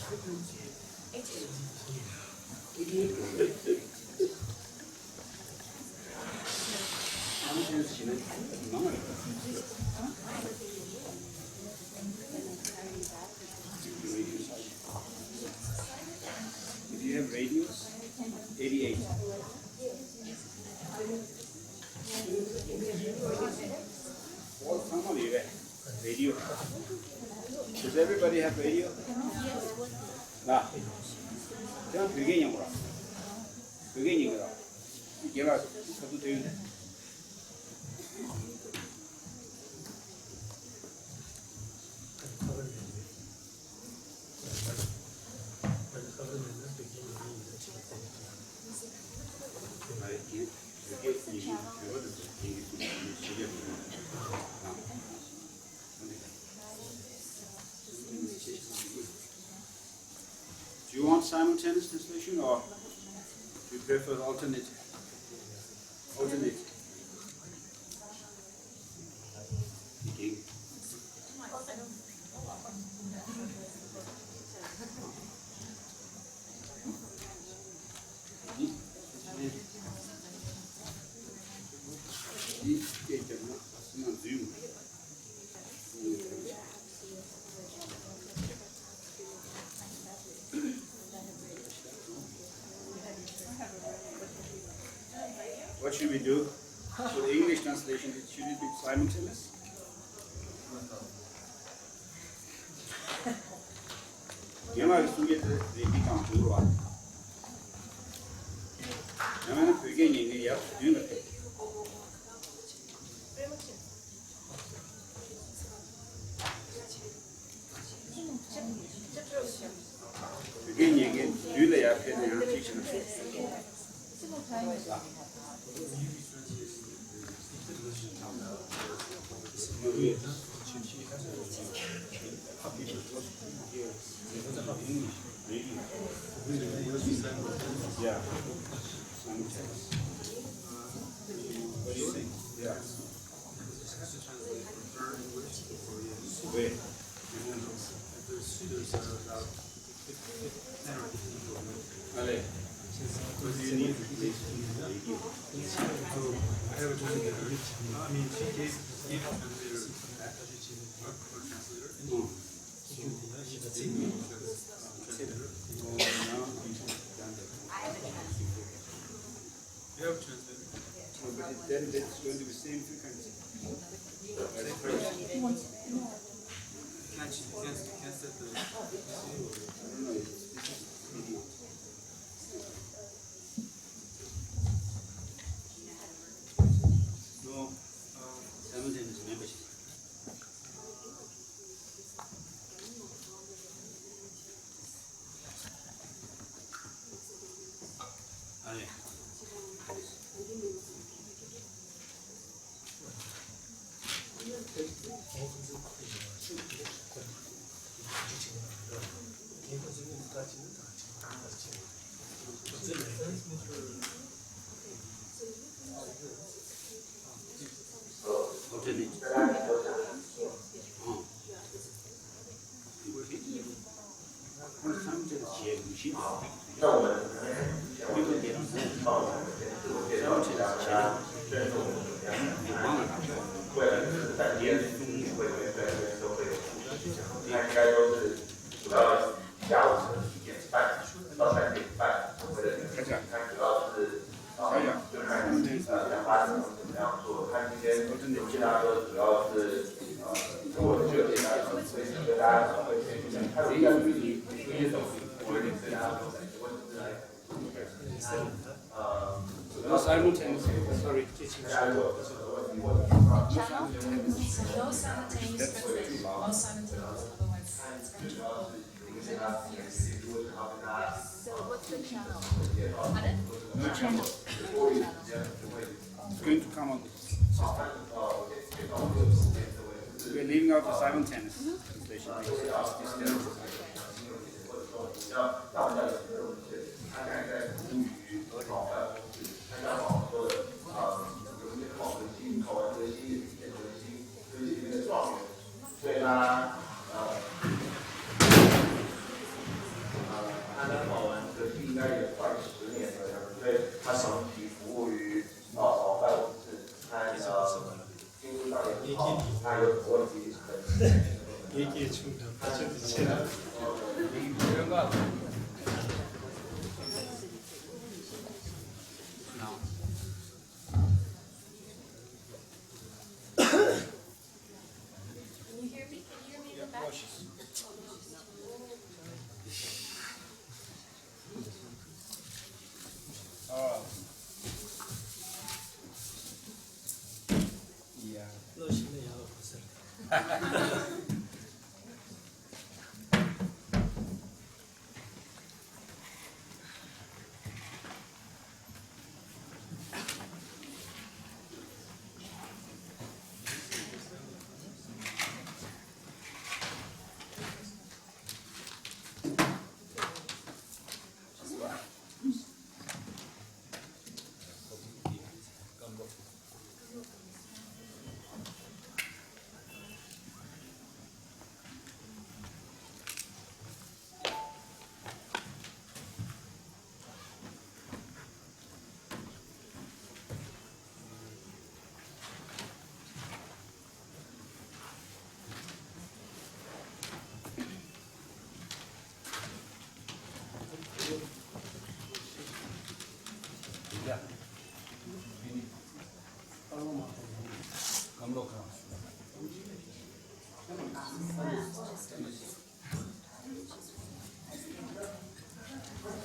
If you have radios, 88. Radio. Does everybody have radio? 나. 그냥 별개념으로. 별개념으로. 얘가 저도 되는데. Do you want simultaneous translation or do you prefer alternate? Alternate. Okay. What should we do for the English translation? Should it be simultaneous? 영화의 속에서 얘기가 들어와. 영화는 그게 얘기야. 되는 것 같아. 그게 얘기 둘다 앞에 있는 양식을. Yeah. What do you think? Yeah. Where? Ale. What do you need? I have a translator. I mean, she gave a translator for translator. You have a translator. But then it's going to be the same frequency. Can't set the. I don't know. This is video. No, simultaneous membership. Ale. No simultaneous. Sorry. No simultaneous translation. All simultaneous, otherwise it's going to So what's the channel? Pardon? No channel. It's going to come on the system. We're leaving out the simultaneous translation because it's disturbing. 얘기해 주면 빠져도 제가 Can you hear me? Can you hear me in the back? 너 신의 야가 벗을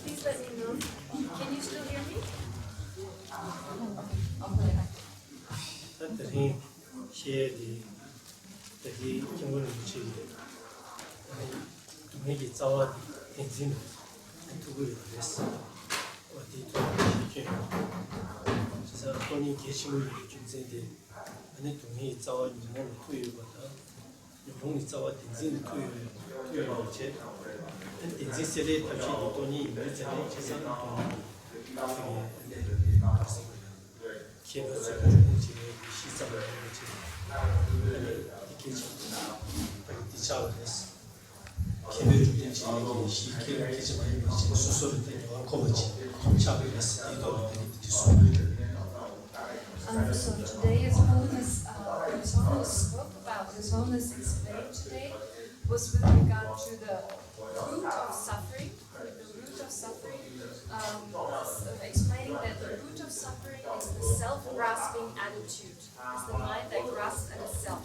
Please let me know. Can you still hear me? I'll put it back. 사람들이 시에디 되게 경험을 붙이기 동행이 싸워 댕지는 두고를 했어 어디 좀 그래서 본인 계시물 중세대 안에 동행이 싸워 있는 토요보다 용이 싸워 댕지는 토요 이제 댕지세대 다시 돈이 있는 전에 재산 돈이 기회가 지금 시작을 하는 이렇게 디자인을 했어. 기회를 주는 지금 시기를 이렇게 많이 마치 수술을 되고 거버지 검찰을 했어. 이거 So today His Holiness spoke about, His Holiness explained today was with regard to the root of suffering. Explaining that the root of suffering is the self-grasping attitude. It's the mind that grasps at itself.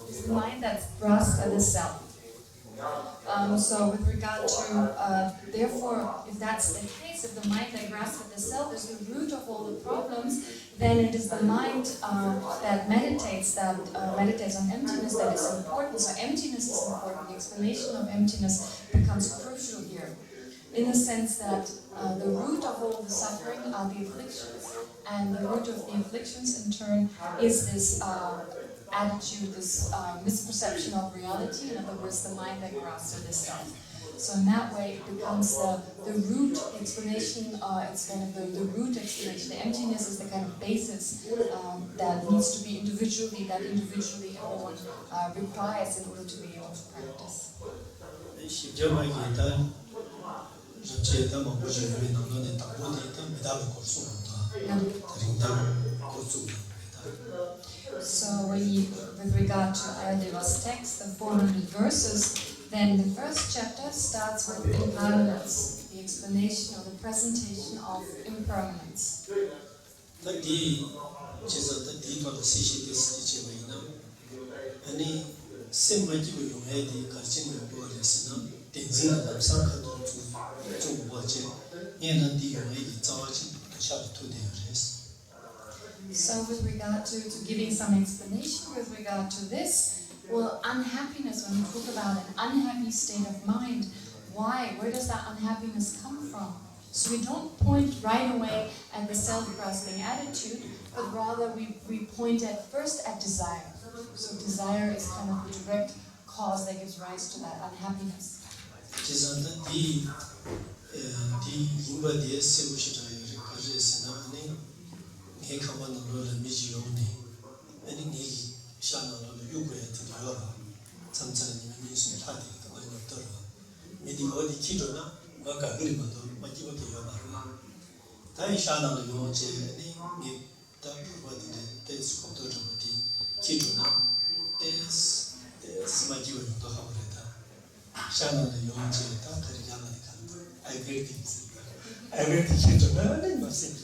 It's the mind that's grasped at itself. So with regard to, therefore, if that's the case, if the mind that grasps at the self is the root of all the problems, then it is the mind that meditates on emptiness that is important. So emptiness is important. The explanation of emptiness becomes crucial here, in the sense that the root of all the suffering are the afflictions, and the root of the afflictions in turn is this attitude, this misperception of reality, in other words, the mind that grasps at the self. So in that way it becomes the root explanation, it's kind of the root explanation. The emptiness is the kind of basis that needs to be individually everyone requires in order to be able to practice. So with regard to Aryadeva's text, the 400 verses, then the first chapter starts with impermanence, the explanation or the presentation of impermanence. So with regard to giving some explanation with regard to this, well, unhappiness, when we talk about an unhappy state of mind, why? Where does that unhappiness come from? So we don't point right away at the self-grasping attitude, but rather we point at first at desire. So desire is kind of the direct cause that gives rise to that unhappiness. tes kopto jodi kijuna tes smajiwa to habreta shana de yonje ta karjana de kan I agree kijuna ne masin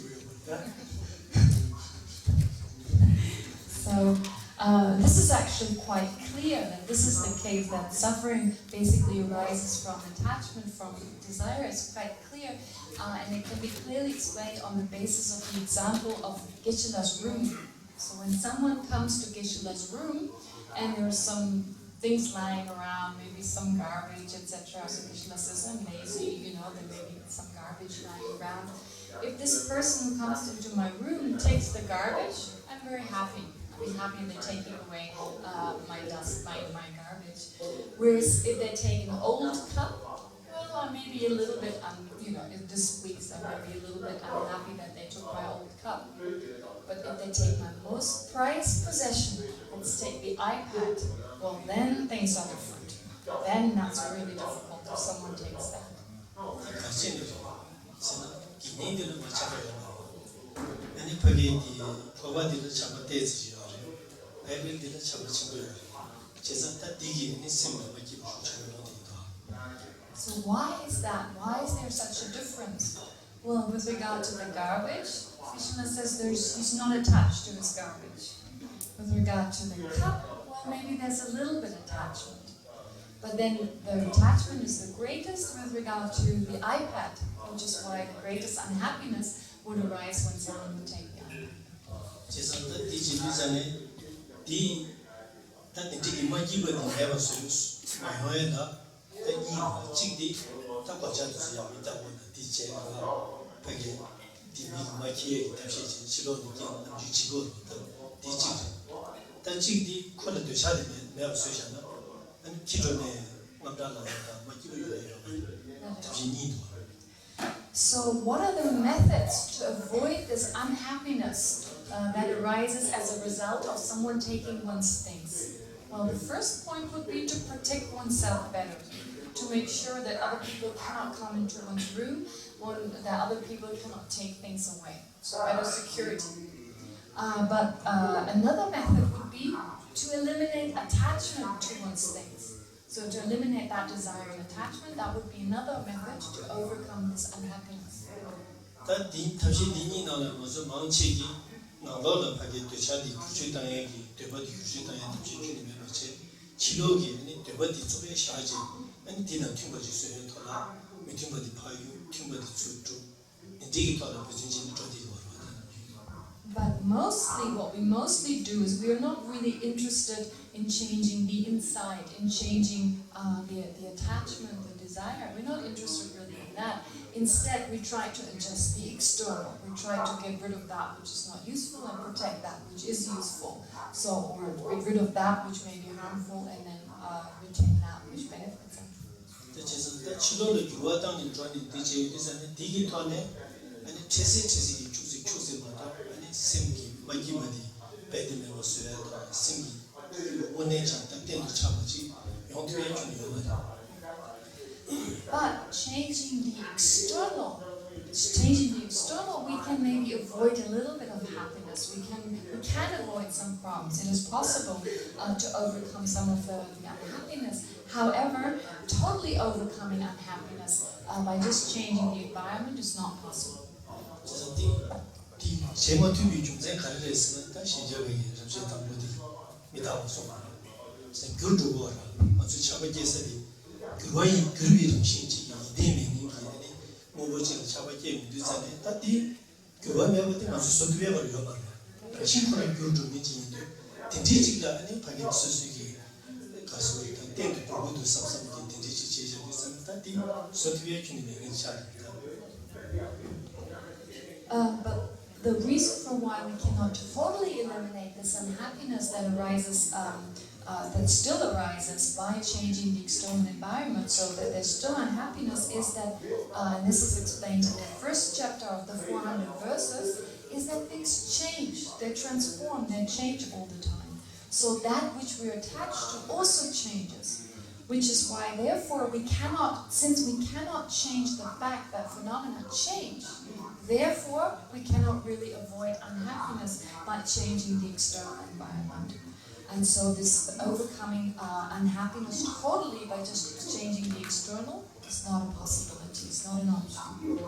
So this is actually quite clear that this is the case, that suffering basically arises from attachment, from desire. It's quite clear, and it can be clearly explained on the basis of the example of Geshe-la's room. So when someone comes to Geshe-la's room and there are some things lying around, maybe some garbage, etc. So Geshe-la says, I'm lazy, there may be some garbage lying around. If this person who comes into my room takes the garbage, I'm very happy. I'll be happy they're taking away my dust, my garbage. Whereas if they take an old cup, well, I may be a little bit, displeased. I might be a little bit unhappy that they took my old cup. But if they take my most prized possession, let's take the iPad, well, then things are different. Then that's really difficult if someone takes that. So why is that? Why is there such a difference? Well, with regard to the garbage, Krishna says he's not attached to his garbage. With regard to the cup, well, maybe there's a little bit attachment. But then the attachment is the greatest with regard to the iPad, which is why the greatest unhappiness would arise when someone would take the iPad. So what are the methods to avoid this unhappiness that arises as a result of someone taking one's things? Well, the first point would be to protect oneself better, to make sure that other people cannot come into one's room, that other people cannot take things away. So better security. But another method would be to eliminate attachment to one's things. So to eliminate that desire and attachment, that would be another method to overcome this unhappiness. But mostly, what we mostly do is we are not really interested in changing the inside, in changing the attachment, the desire. We're not interested really in that. Instead, we try to adjust the external. We try to get rid of that which is not useful and protect that which is useful. So, or get rid of that which may be harmful and then retain that which benefits us. But changing the external, we can maybe avoid a little bit of happiness. We can avoid some problems. It is possible to overcome some of the unhappiness. However, totally overcoming unhappiness by just changing the environment is not possible. But the reason for why we cannot totally eliminate this unhappiness that arises, that still arises by changing the external environment, so that there's still unhappiness, is that, and this is explained in the first chapter of the 400 verses, is that things change, they transform, they change all the time. So that which we're attached to also changes. Which is why, therefore, since we cannot change the fact that phenomena change, therefore, we cannot really avoid unhappiness by changing the external environment. And so this overcoming unhappiness totally by just changing the external is not a possibility, it's not an option.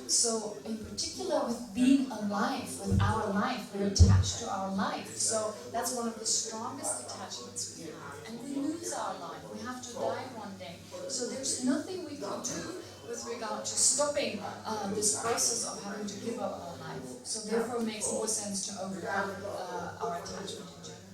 So, in particular, with being alive, with our life, we're attached to our life. So, that's one of the strongest attachments we have. And we lose our life. We have to die one day. So, there's nothing we can do with regard to stopping this process of having to give up our life. So, therefore, it makes more sense to overcome our attachment in general.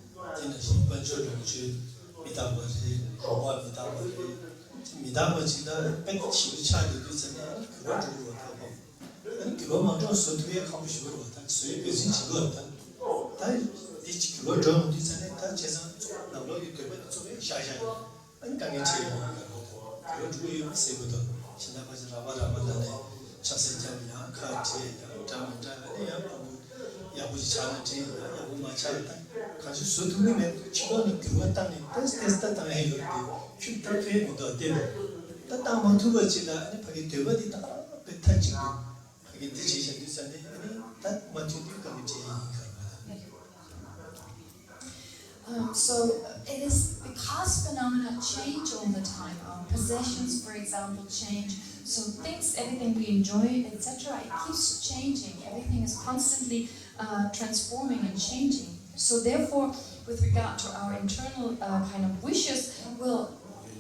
So it is because phenomena change all the time. Our possessions, for example, change. So things, everything we enjoy, etc., it keeps changing. Everything is constantly transforming and changing. So therefore, with regard to our internal kind of wishes,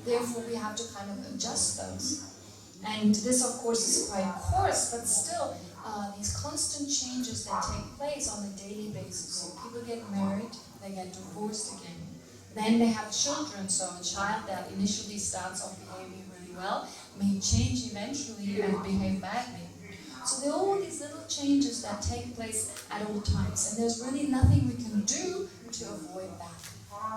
therefore we have to kind of adjust those. And this, of course, is quite coarse, but still, these constant changes that take place on a daily basis. So people get married, they get divorced again. Then they have children, so a child that initially starts off behaving really well may change eventually and behave badly. So there are all these little changes that take place at all times, and there's really nothing we can do to avoid that.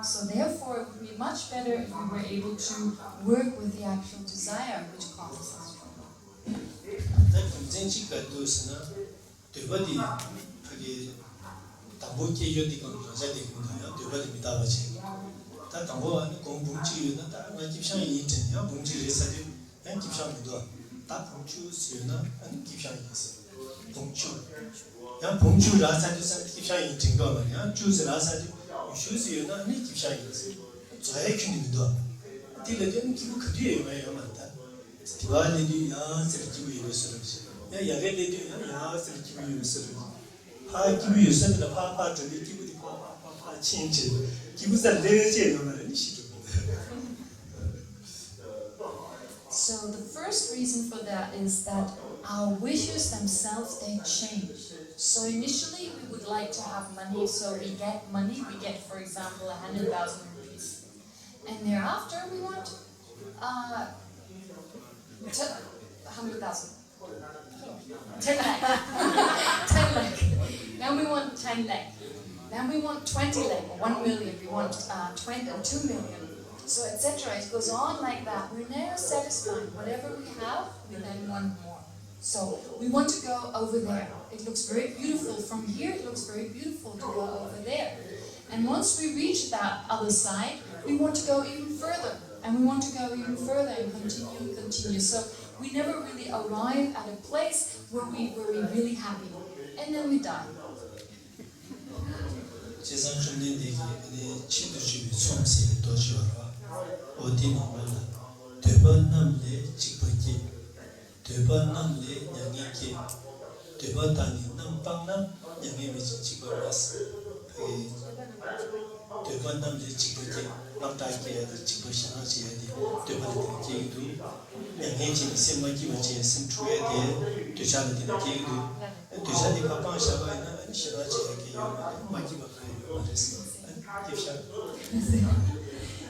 So therefore, it would be much better if we were able to work with the actual desire which causes us trouble. So the first reason for that is that our wishes themselves, they change. So initially we would like to have money, so we get money, we get, for example, 100,000 rupees. And thereafter we want 100,000. 10 lakh. 10 lakh. Then we want 10 lakh. Then we want 20 lakh, or 1 million. We want 2 million. So etc. It goes on like that. We're never satisfied. Whatever we have, we then want more. So we want to go over there. It looks very beautiful. From here, it looks very beautiful to go over there. And once we reach that other side, we want to go even further. And we want to go even further and continue. So we never really arrive at a place where we're really happy. And then we die.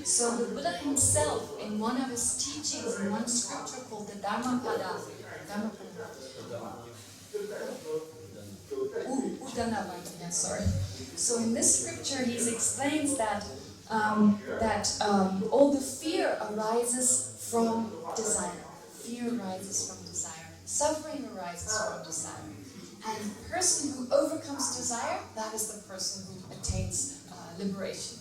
So the Buddha himself, in one of his teachings, in one scripture called the Dhammapada, So in this scripture, he explains that that all the fear arises from desire. Fear arises from desire. Suffering arises from desire. And the person who overcomes desire, that is the person who attains liberation.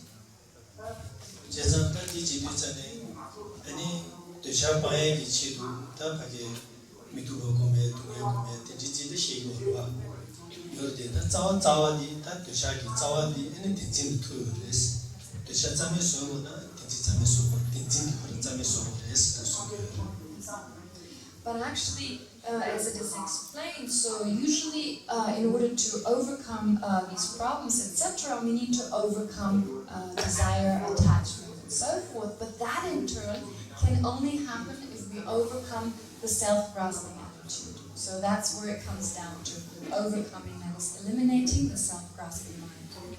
But actually, as it is explained, so usually in order to overcome these problems, etc., we need to overcome desire, attachment, and so forth. But that in turn can only happen if we overcome the self-grasping attitude. So that's where it comes down to overcoming, that is eliminating the self-grasping mind.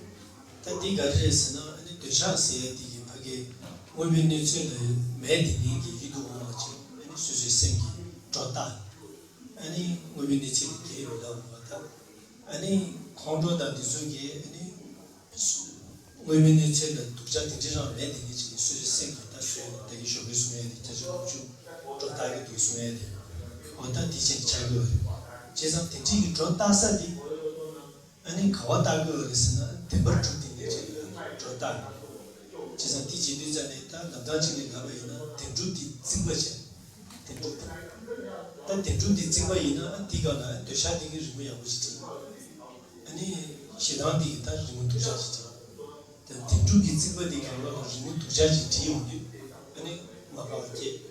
Any women the chili gave without water. Any condo that is okay, any women the chili to just the general wedding is sink that the issue is made, it is to target to sway or that teaching child. Just teaching to Tasadi, any Kawatago is the bird shooting the Jota. Just teaching this and the Dutching in Havana, the duty single. That the truth is in a Tigana, the shading is real. Any she don't think that removed to judge. The truth is in the removed to judge team, any Makawaki,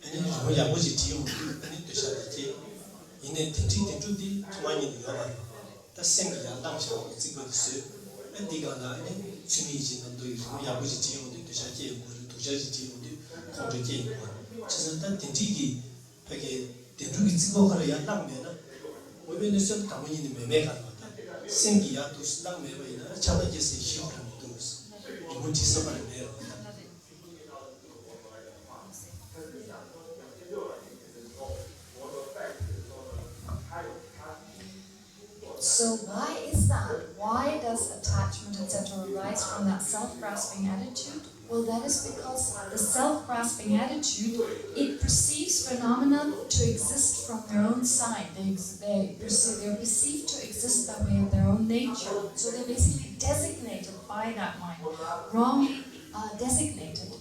any Yabuji team, any to shadity. In a tinted to the money in the other. The same lunch is equal to and Tigana, any Chimiji and the Yabuji team, the Shaki, to judge team, the congregate. Just that the Tigi. The two is go for a young man. Women is not coming in the Mega. Singia to slam me in challenges in sheep and those. You would see someone there. So why is that? Why does attachment, etc., arise from that self-grasping attitude? Well, that is because the self-grasping attitude, it perceives phenomena to exist from their own side. They're perceived to exist that way of their own nature. So they're basically designated by that mind, wrongly designated.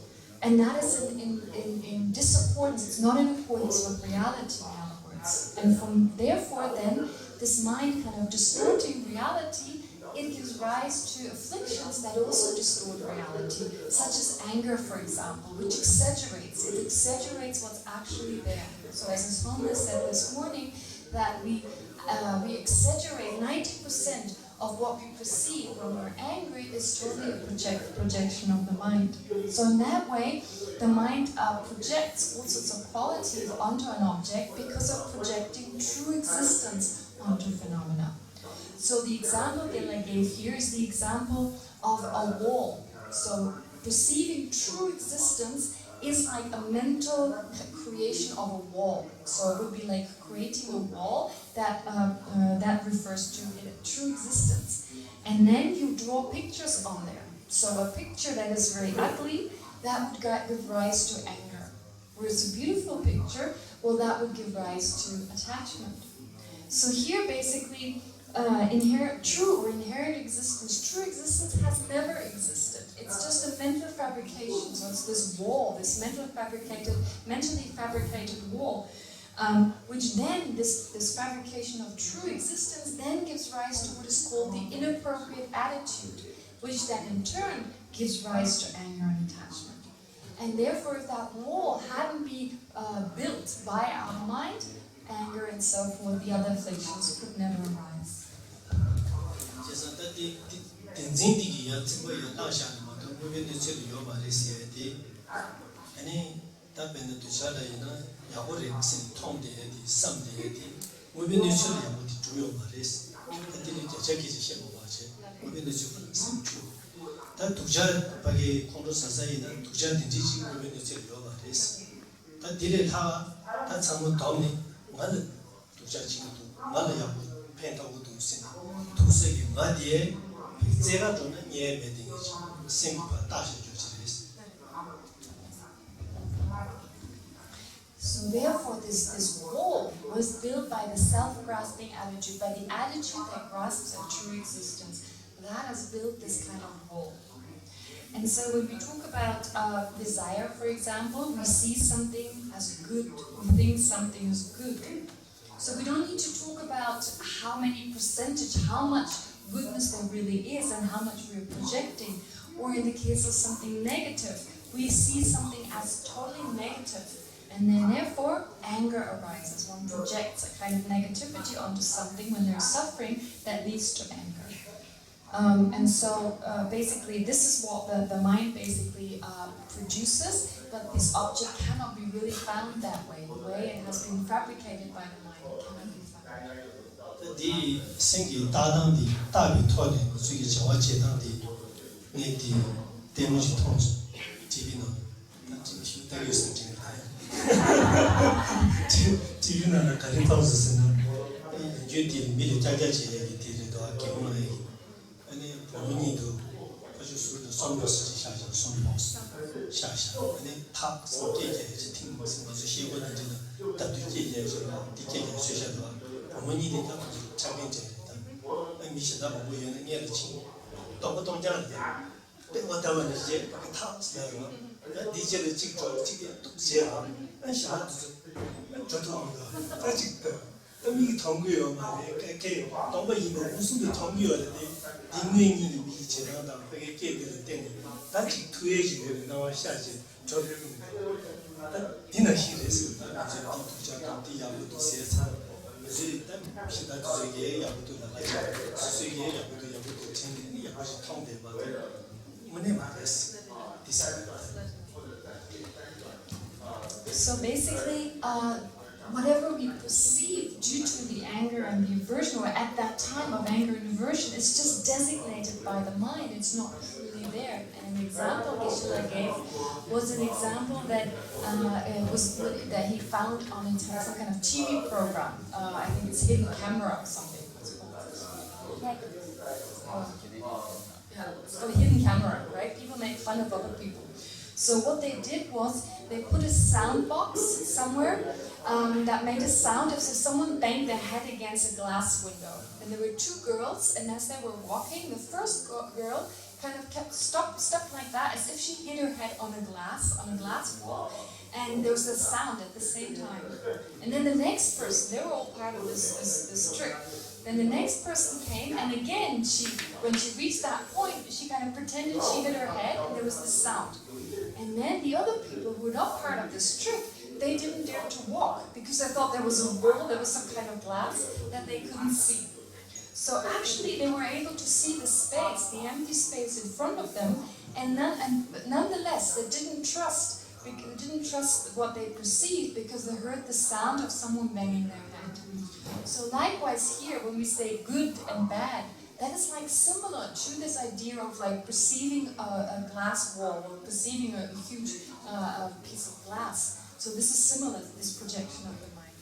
And that is in disaccordance, it's not in accordance with reality, in other words. And therefore then, this mind kind of distorting reality, it gives rise to afflictions that also distort reality, such as anger, for example, which exaggerates. It exaggerates what's actually there. So as Ms. Holmes said this morning, that we exaggerate 90% of what we perceive when we're angry is totally a projection of the mind. So in that way, the mind projects all sorts of qualities onto an object because of projecting true existence onto phenomena. So the example that I gave here is the example of a wall. So perceiving true existence is like a mental creation of a wall. So it would be like creating a wall that refers to true existence. And then you draw pictures on there. So a picture that is very ugly, that would give rise to anger. Whereas a beautiful picture, well, that would give rise to attachment. So here basically, inherent existence. True existence has never existed. It's just a mental fabrication. So it's this wall, this mentally fabricated wall, which then, this fabrication of true existence then gives rise to what is called the inappropriate attitude, which then in turn gives rise to anger and attachment. And therefore, if that wall hadn't been built by our mind, anger and so forth, the other afflictions could never arise. 생기가 다시 주지레스. So therefore, this wall was built by the self-grasping attitude, by the attitude that grasps a true existence. That has built this kind of wall. And so when we talk about desire, for example, we see something as good, we think something is good. So we don't need to talk about how many percentage, how much goodness there really is and how much we're projecting. Or in the case of something negative, we see something as totally negative. And then therefore, anger arises. One projects a kind of negativity onto something when there's suffering that leads to anger. And so basically this is what the mind basically produces, but this object cannot be really found that way. The way it has been fabricated by the mind, it cannot be found. 이 생기 다당디 다비 토네 저기 저와 제당디 네디 데모지 통스 지비는 나 지금 쉬다가 있었지. 지비는 가진 통스는 이제 미리 자자지 얘기 뒤에도 기본에 아니 본인도 아주 술도 선거스 샤샤 선거스 샤샤 아니 탑 소개제 팀 무슨 시고는 저는 답들게 제가 디케게 쉐샤도 본인이 다 자기제다 미시다 보고 얘는 얘지 또 동장을 때마다만 이제 탑 스타일로 디제를 찍고 찍게 제가 안샤도 저도 아직도 이 동구요 말에 그게 너무 이거 무슨 동구요인데 인민이 미치나다 그게 깨들 때문에 다시 투에지를 나와 샤지 저를 디나 시레스 이제 디투자 디야부도 세사 이제 딱 시다 주제에 야부도 나가죠 주제에 야부도 챙기는 야부시 통대 말에 문에 말했어 So basically, whatever we perceive due to the anger and the aversion, or at that time of anger and aversion, it's just designated by the mind. It's not truly there. And an example Geshe-la gave was an example that that he found on some kind of TV program. I think it's Hidden Camera or something. It's called Hidden Camera, right? People make fun of other people. So what they did was they put a sound box somewhere that made a sound as if someone banged their head against a glass window. And there were two girls, and as they were walking, the first girl kind of kept stuck like that, as if she hit her head on a glass wall. And there was a sound at the same time. And then the next person, they were all part of this trick. Then the next person came, and again, when she reached that point, she kind of pretended she hit her head, and there was this sound. And then the other people who were not part of this trick, they didn't dare to walk, because they thought there was a wall, there was some kind of glass that they couldn't see. So actually, they were able to see the space, the empty space in front of them, and nonetheless, they didn't trust what they perceived, because they heard the sound of someone banging their head. So likewise here, when we say good and bad, that is like similar to this idea of like perceiving a glass wall or perceiving a huge piece of glass. So this is similar to this projection of the mind.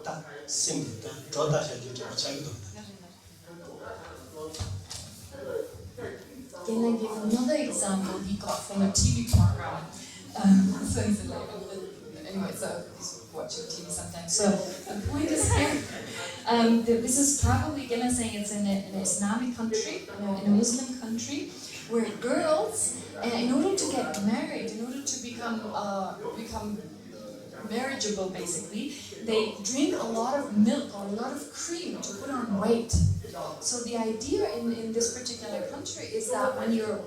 딱 생겼다. 조다셔도 자기도. Can I give another example he got from a TV program? So he's like, anyway, so he's watching TV sometimes. So the point is here, this is probably, Gena saying it's in an Islamic country, in a Muslim country, where girls, in order to get married, in order to become marriageable basically, they drink a lot of milk or a lot of cream to put on weight. So the idea in this particular country is that when you're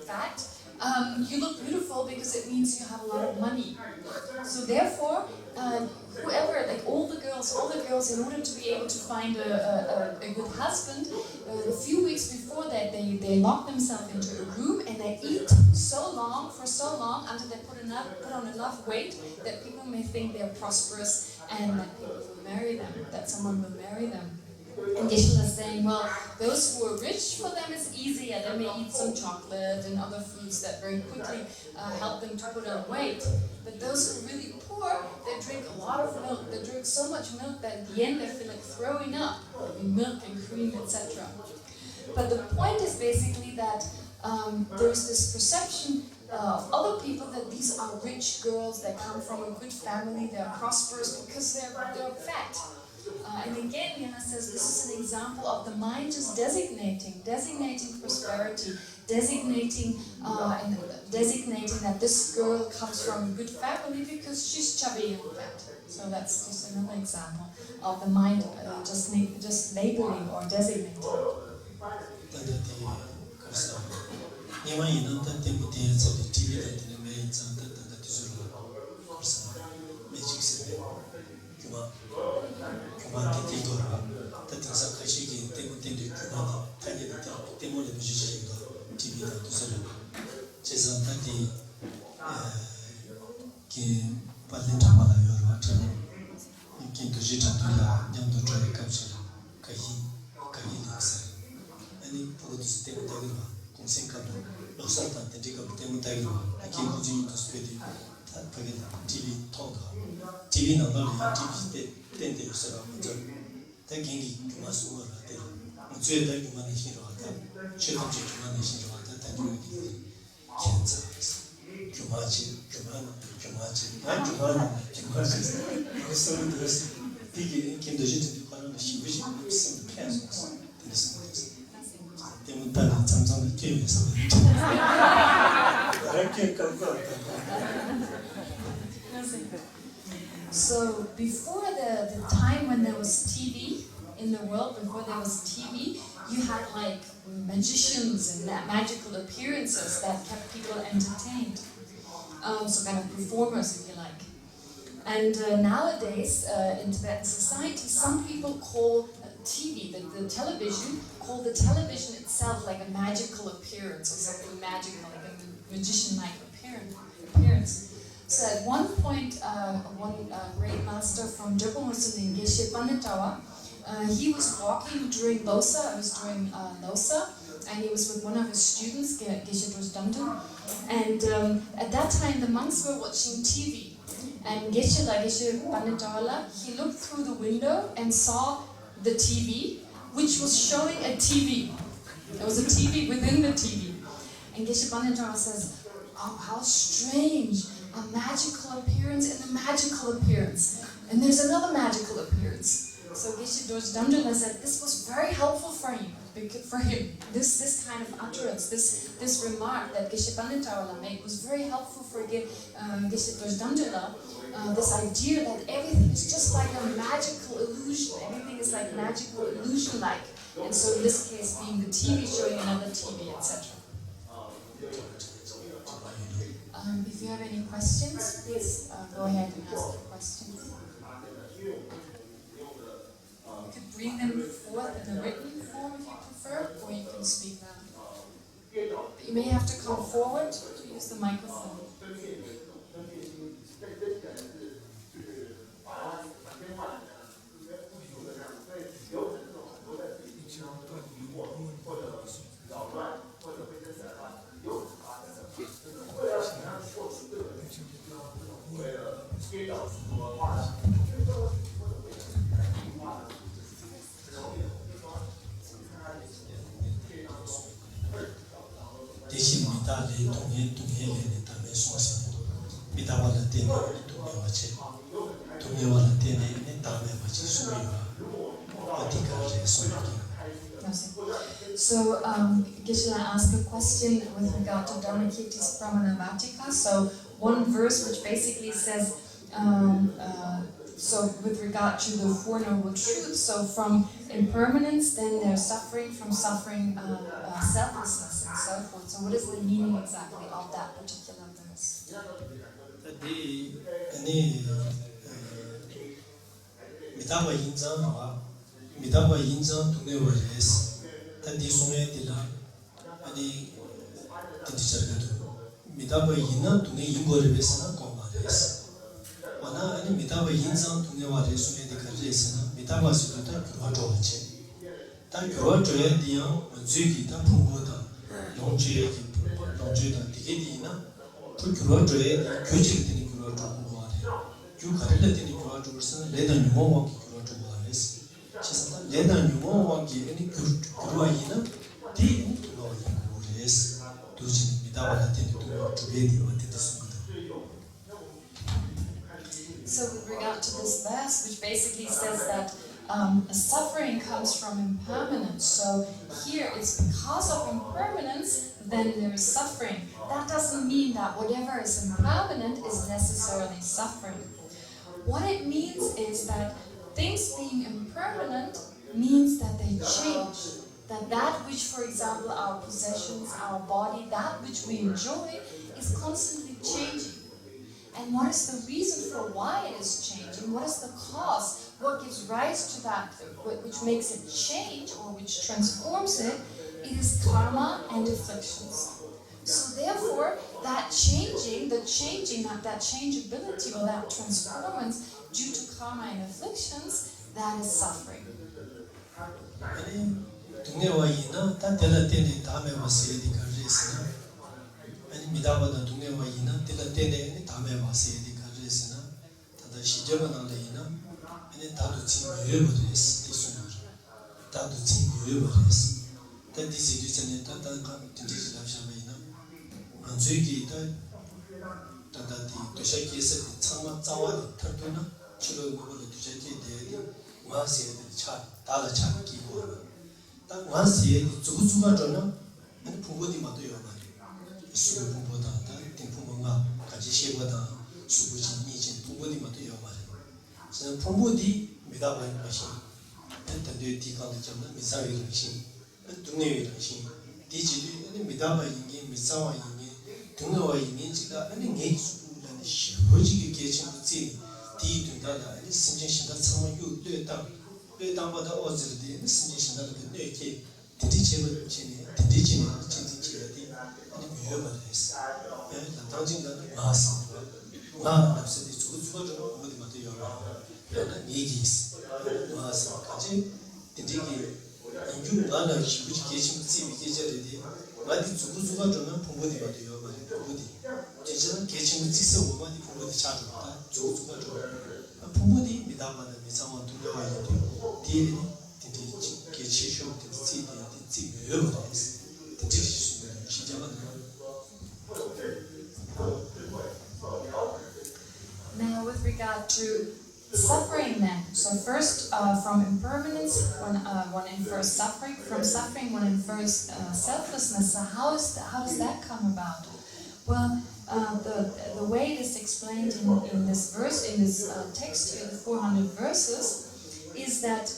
fat, you look beautiful because it means you have a lot of money. So therefore, whoever, like all the girls, in order to be able to find a good husband, a few weeks before that, they lock themselves into a room and they eat for so long until they put on enough weight that people may think they're prosperous and that people will marry them, that someone will marry them. And Geshe is saying, well, those who are rich, for them it's easier. They may eat some chocolate and other foods that very quickly help them to put on weight. But those who are really poor, they drink a lot of milk. They drink so much milk that in the end they feel like throwing up. Milk and cream, etc. But the point is basically that there's this perception of other people that these are rich girls, they come from a good family, they're prosperous because they're fat. And again, Yana says this is an example of the mind just designating prosperity, designating that this girl comes from a good family because she's chubby and fat. So that's just another example of the mind just labeling or designating. TV no TV tende usara munjo ta gengi kuma suwa te mutsuye da kuma ne shiro ta cheto kuma ne shiro ta nyu ki kenza kumachi so this big kendo jitu kwa no shibushi some pesos this temu ta samsung TV so ranking kalko. So before the time when there was TV in the world, before there was TV, you had like magicians and magical appearances that kept people entertained. So kind of performers, if you like. And nowadays, in Tibetan society, some people call TV, the television, call the television itself like a magical appearance or something magical, like a magician-like appearance. So at one point, one great master from Drupal named Geshe Panitawa, he was walking during Losa, and he was with one of his students, Geshe Drosdamden, and at that time the monks were watching TV. And Geshe Panitawa, he looked through the window and saw the TV, which was showing a TV. There was a TV within the TV. And Geshe Panitawa says, oh, how strange. A magical appearance and a magical appearance. And there's another magical appearance. So Geshe Drosdamden said this was very helpful for him. This kind of utterance, this remark that Geshe Panitawa made was very helpful for Geshe Drosdamden. This idea that everything is just like a magical illusion. Everything is like magical illusion-like. And so in this case being the TV showing another TV, etc. If you have any questions, please go ahead and ask your questions. You could bring them forth in a written form if you prefer, or you can speak loud. But you may have to come forward to use the microphone. source. Midawala Tene, Tumewache, Tumewala Tene, Tamewachi Suiva, Atika Suki. So, Geshe asked a question with regard to Dharmakirti's Pramanavartika. So, one verse which basically says, so with regard to the Four Noble Truths, so from impermanence, then there's suffering, from suffering, selflessness, and so forth. So, what is the meaning exactly of that particular verse? Midaba Yinzan to never is that the Sunay Dilla any Tinchargatu. Midaba Yina to ne Ingoribesana Comares. Wana any Midaba Yinzan to never is Sunay the Carresana, Midaba Suta Kurojoche. Tan Kurojoya Dian, Zugita Pumota, Longi, Longita, Tigedina, Kurojoya, Kujik in Kurojo. You had let in Kurojo, let them more Kurojo. Lena Numo giving Kuruina, the Lois, Dujin Midawala to be So with regard to this verse, which basically says that suffering comes from impermanence. So here it's because of impermanence, then there is suffering. That doesn't mean that whatever is impermanent is necessarily suffering. What it means is that things being impermanent means that they change. That which, for example, our possessions, our body, that which we enjoy, is constantly changing. And what is the reason for why it is changing? What is the cause? What gives rise to that, which makes it change or which transforms it? It is karma and afflictions. So therefore, that changing, that changeability or that transformance due to karma and afflictions, that is suffering. Now, with regard to suffering, then, so first from impermanence, one infers suffering. From suffering, one infers selflessness. So how does that come about? Well, the way it is explained in this verse, in this text here, the 400 verses, is that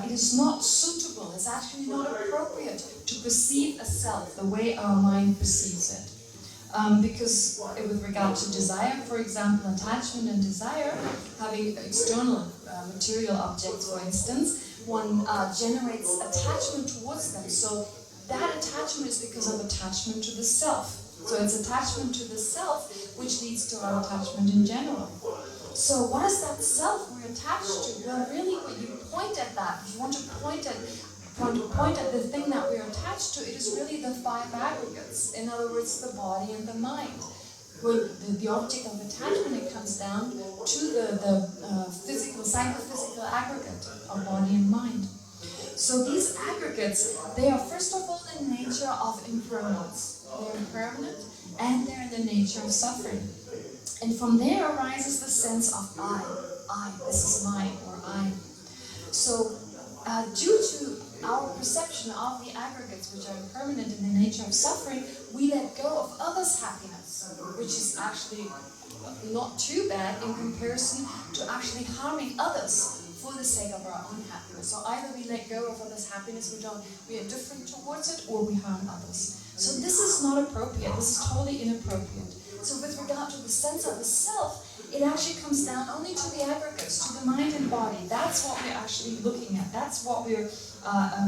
it is not suitable. It's actually not appropriate to perceive a self the way our mind perceives it. Because with regard to desire, for example, attachment and desire, having external material objects, for instance, one generates attachment towards them. So that attachment is because of attachment to the self. So it's attachment to the self which leads to our attachment in general. So what is that self we're attached to? Well, really, when you point at that, if you want to point at the thing that we're attached to, it is really the five aggregates. In other words, the body and the mind. When the object of attachment, it comes down to the physical, psychophysical aggregate of body and mind. So these aggregates, they are first of all in nature of impermanence. They're impermanent and they're in the nature of suffering. And from there arises the sense of I, this is mine, or I. So due to our perception of the aggregates, which are impermanent in the nature of suffering, we let go of others' happiness, which is actually not too bad in comparison to actually harming others for the sake of our own happiness. So either we let go of others' happiness, we are different towards it, or we harm others. So this is not appropriate. This is totally inappropriate. So with regard to the sense of the self, it actually comes down only to the aggregates, to the mind and body. That's what we're actually looking at. That's what we're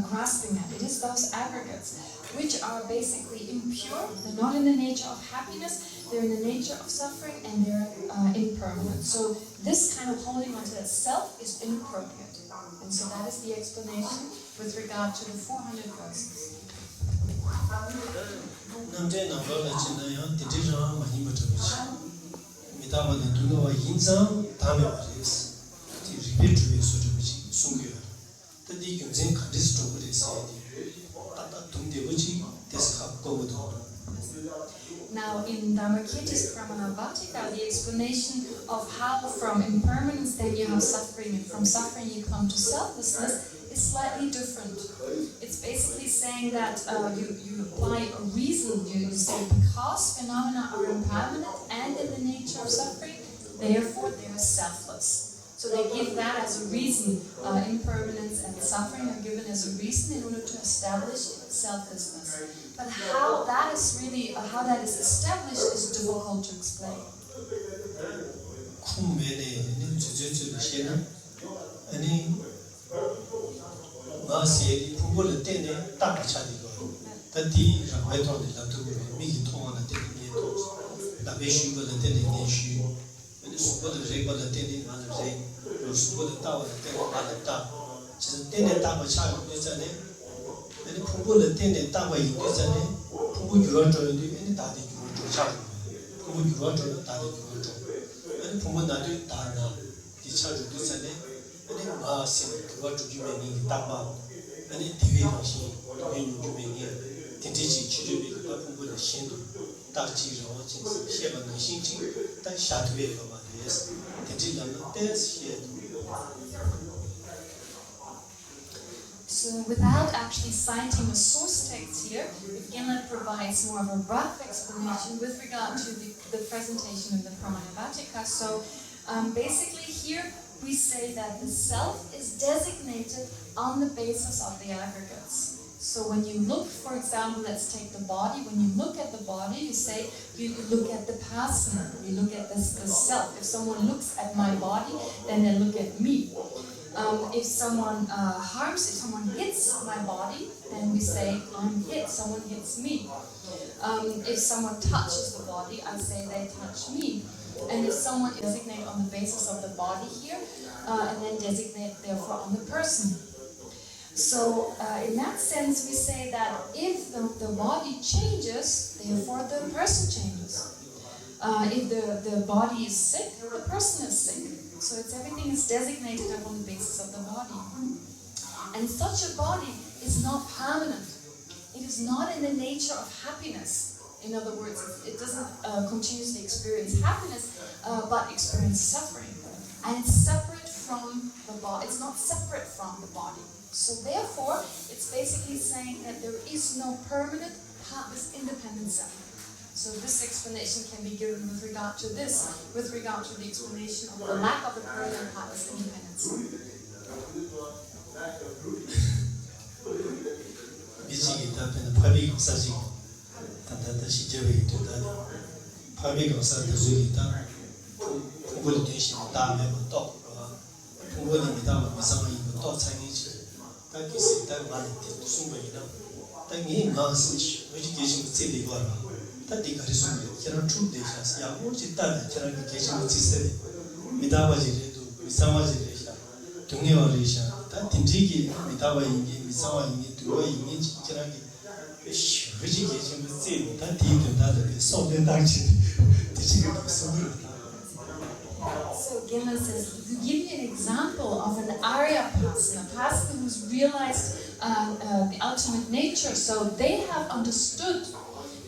grasping at. It is those aggregates, which are basically impure. They're not in the nature of happiness. They're in the nature of suffering, and they're impermanent. So this kind of holding onto the self is inappropriate. And so that is the explanation with regard to the 400 verses. Now in Dharmakirti's Pramanabatika, the explanation of how from impermanence then you have suffering, and from suffering you come to selflessness is slightly different. It's basically saying that you apply a reason. You say because phenomena are impermanent and in the nature of suffering, therefore they are selfless. So they give that as a reason. Impermanence and suffering are given as a reason in order to establish selflessness. But how that is established is difficult to explain. So without actually citing a source text here, Genlet provides more of a rough explanation with regard to the presentation of the Pramanabatika. So basically here we say that the self is designated on the basis of the aggregates. So when you look, for example, let's take the body. When you look at the body, you say, you look at the person, you look at the self. If someone looks at my body, then they look at me. If someone if someone hits my body, then we say, I'm hit, someone hits me. If someone touches the body, I say they touch me. And if someone designate on the basis of the body here, and then designate therefore on the person. So in that sense, we say that if the body changes, therefore the person changes. If the body is sick, the person is sick. So everything is designated upon the basis of the body. And such a body is not permanent. It is not in the nature of happiness. In other words, it doesn't continuously experience happiness, but experience suffering. And it's separate from the body. It's not separate from the body. So therefore, it's basically saying that there is no permanent, independent self. So this explanation can be given with regard to this, with regard to the explanation of the lack of the permanent, heartless independence. So Gela says, to give you an example of an Arya person, a person who's realized the ultimate nature, so they have understood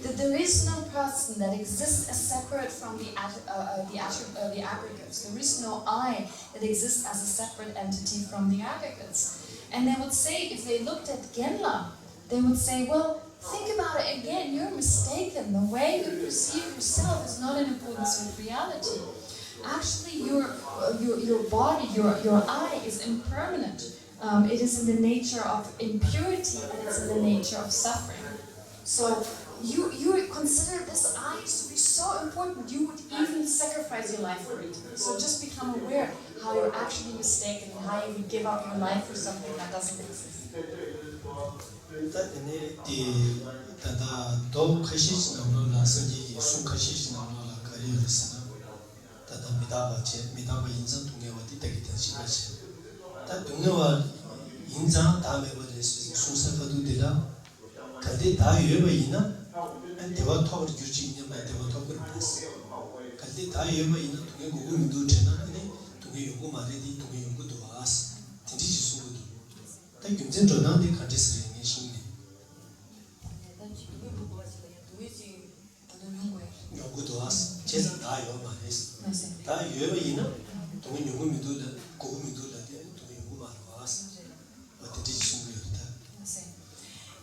that there is no person that exists as separate from the aggregates. There is no I that exists as a separate entity from the aggregates. And they would say, if they looked at Genla, they would say, well, think about it again, you're mistaken. The way you perceive yourself is not in accordance with reality. Actually, your body, your I is impermanent. It is in the nature of impurity and it's in the nature of suffering. So you consider this I to be so important, you would even sacrifice your life for it. So just become aware how you're actually mistaken and how you would give up your life for something that doesn't exist.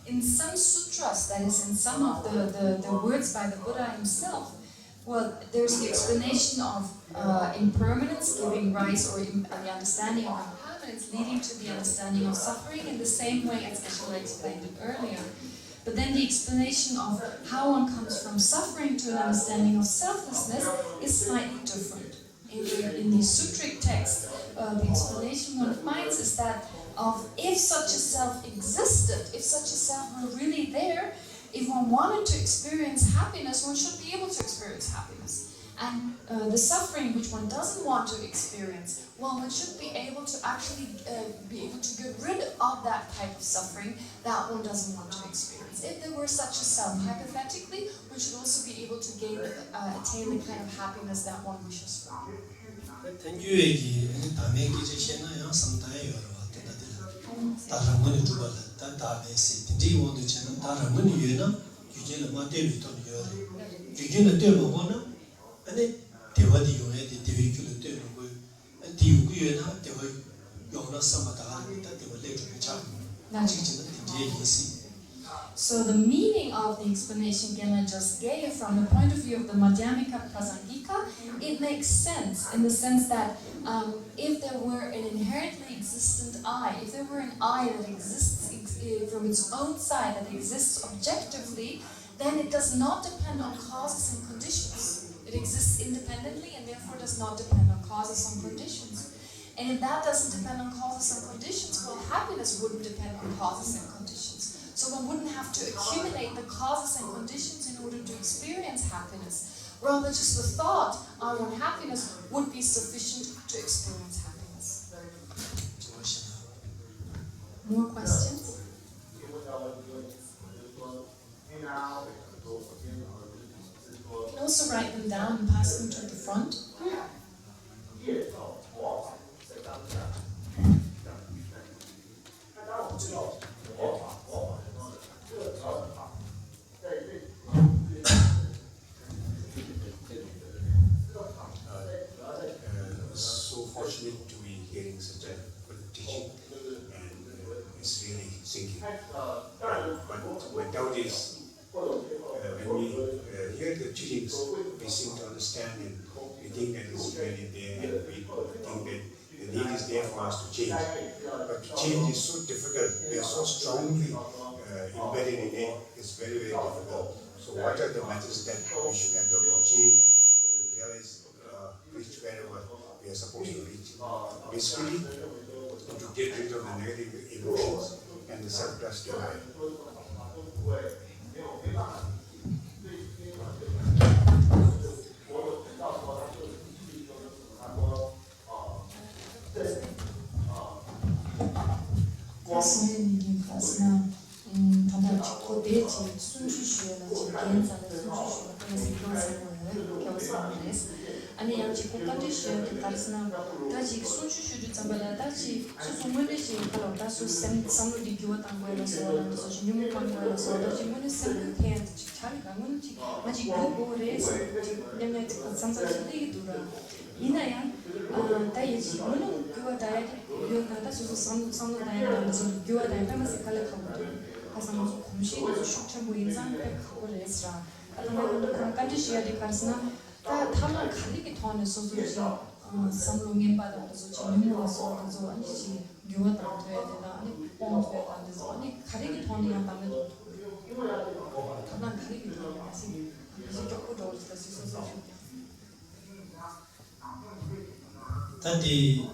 In some sutras, that is in some of the words by the Buddha himself, well, there's the explanation of impermanence giving rise, or the understanding of impermanence leading to the understanding of suffering in the same way as Geshe-la explained it earlier. But then the explanation of how one comes from suffering to an understanding of selflessness is slightly different. In the sutric text, the explanation one finds is that if such a self existed, if such a self were really there, if one wanted to experience happiness, one should be able to experience happiness. And the suffering which one doesn't want to experience, well, one should be able to actually be able to get rid of that type of suffering that one doesn't want to experience. If there were such a self, hypothetically, one should also be able to attain the kind of happiness that one wishes for. So the meaning of the explanation Genla just gave from the point of view of the Madhyamika Prasangika, it makes sense in the sense that if there were an inherently existent I, if there were an I that exists from its own side, that exists objectively, then it does not depend on causes and conditions. It exists independently and therefore does not depend on causes and conditions. And if that doesn't depend on causes and conditions, well, happiness wouldn't depend on causes and conditions. So one wouldn't have to accumulate the causes and conditions in order to experience happiness. Rather, just the thought, I want happiness, would be sufficient to experience happiness. More questions? You can also write them down and pass them to the front. So fortunate to be hearing such a good teaching, and it's really sinking. But my doubt is, when we hear the teachings, we seem to understand and we think that it's really there, and we think that the need is there for us to change. But to change is so difficult, we are so strongly embedded in it, it's very, very difficult. So what are the methods that we should adopt to change and realize, reach wherever we are supposed to reach? Basically, to get rid of the negative emotions and the surplus divine. 아니 양지 고간지시 가르스나 다지 순추슈주 잠발라 다지 수수물리지 칼로 다수 삼루디 교왔던 거라서 그래서 주문한 거라서 다지 문은 생각해 잘 가면 아직 그거래서 내가 상상이 돌아 이나야 다이지 문은 그거 다야 요나다 수수 삼루 다야 그래서 교와 다야 하면서 칼라하고 가서 무슨 공시도 슈처 뭐 인상 하고 그래서 아마 간지시야 가르스나 다 타만 가리기 더는 소소지 삼롱에 받아서 진행해서 그래서 아니지 교화도 돼야 되나 아니 뽕도 안 돼서 아니 가리기 더는 담에도 타만 가리기 더는 아시 이제 겪고도 어디서 소소지 단디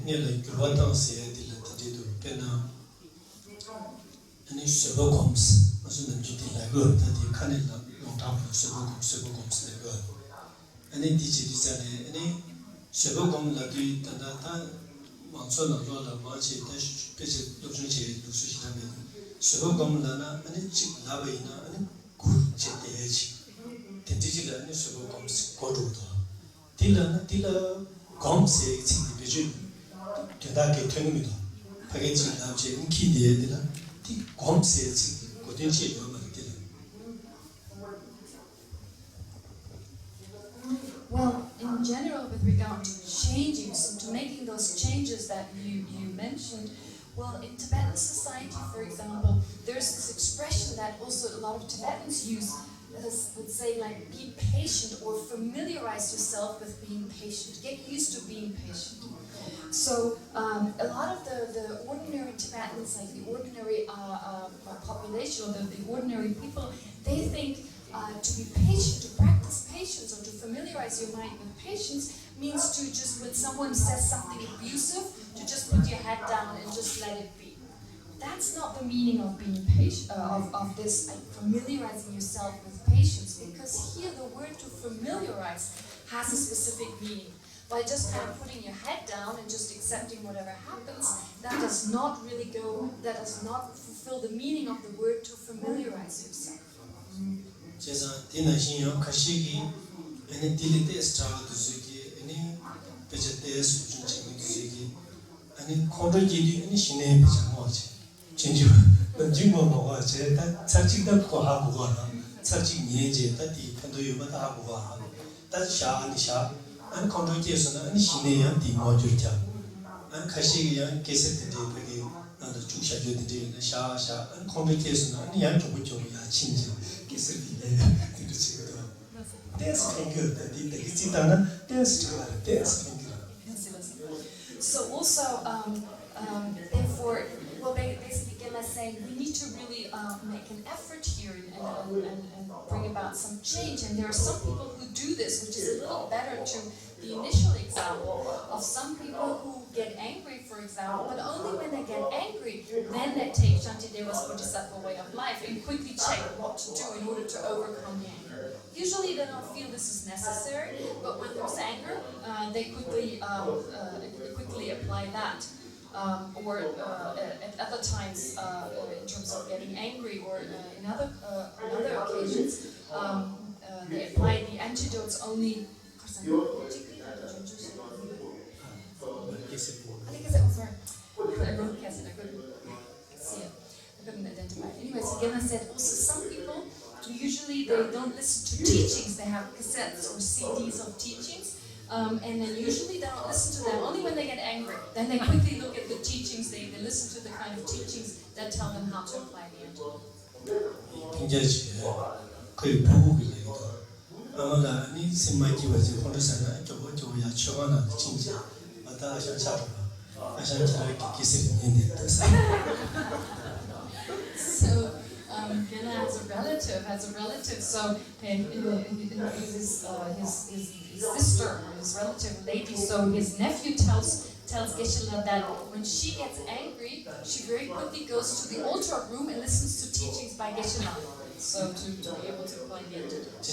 내가 교화당시에 들려드리도 꽤나 아니 쉐버콤스 무슨 남주들라고 단디 칸일라 용타로 쉐버콤스 내가 아니 디지털에 아니 쉐버콤라도 다다 왕초나로라 마치 다시 배제 요즘에 루수시라면 쉐버콤라나 아니 직라베이나 아니 구제대지 된지지가 아니 쉐버콤스 고도도 딜라나 검세 지비주 대다게 되는니다 파게지 남제 인기디에들아 디 검세 지 고된지 요만 Well, in general, with regard to changing, so to making those changes that you mentioned, well, in Tibetan society, for example, there's this expression that also a lot of Tibetans use, would say like, be patient or familiarize yourself with being patient, get used to being patient. So a lot of the ordinary Tibetans, like the ordinary population, or the ordinary people, they think to be patient, to practice patience, or to familiarize your mind with patience means to just, when someone says something abusive, to just put your head down and just let it be. That's not the meaning of being patient, of this, like familiarizing yourself with patience, because here the word to familiarize has a specific meaning. By just kind of putting your head down and just accepting whatever happens, that does not fulfill the meaning of the word to familiarize yourself. 제가 디나신요 가시기 아니 딜리테 스타일 두즈기 아니 베제테스 준치미 두즈기 아니 코르지디 아니 신에 비자모지 진주 진주모 뭐가 제가 차직다 거 하고 가나 차직 예제 다디 편도 요마다 하고 가 다시 샤 아니 코르지에서는 아니 신에야 디모주자 아니 가시기야 계세트디 되게 나도 주샤주디 샤 아니 코르지에서는 아니 양쪽 쪽이야 친지 So also, therefore, well, basically, Gela is saying we need to really make an effort here and bring about some change. And there are some people who do this, which is a little better to the initial example of some people who get angry, for example, but only when they get angry, then they take Shantideva's Bodhisattva way of life and quickly check what to do in order to overcome the anger. Usually they don't feel this is necessary, but when there's anger, they quickly apply that. Or at other times, in terms of getting angry, or in other occasions, they apply the antidotes only. I wrote cassette, I couldn't see it. I couldn't identify it. Anyways, again, I said also some people, usually they don't listen to teachings, they have cassettes or CDs of teachings, and then usually they don't listen to them only when they get angry. Then they quickly look at the teachings, they listen to the kind of teachings that tell them how to apply the antidote. So Gela has a relative, so his sister, his relative lady, so his nephew tells Geshe-la that when she gets angry, she very quickly goes to the altar room and listens to teachings by Geshe-la. So to be able to apply the antidote.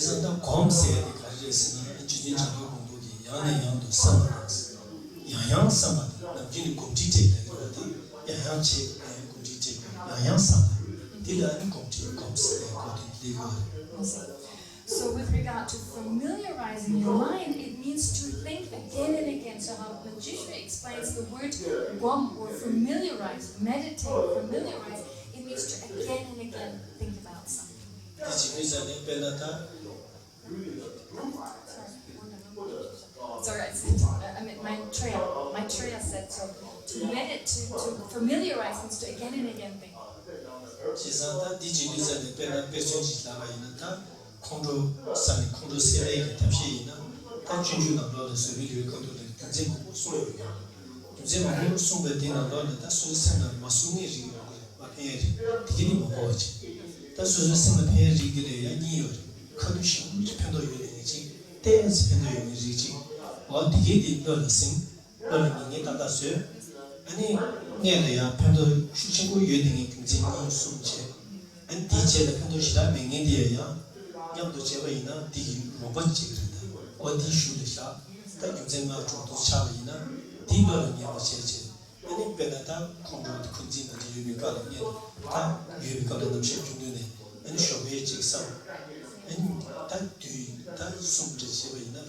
So with regard to familiarizing your mind, it means means to think again and again. So how Manjushri explains the word gom, or familiarize, meditate, familiarize, it means to again and again think about something. Sorry, I mean Maitreya said so. To meditate, to familiarize means to again and again think. And teacher the Pendoshita being India, Yam to Chevaina, the Robot Chigrid, or the Shulisha, that you then out to Chavina, Tiber and Yamache, and in Benata, Conrad Kunzina, you become you become the Children, and Shogay Chicksam, and that soon to Chevina,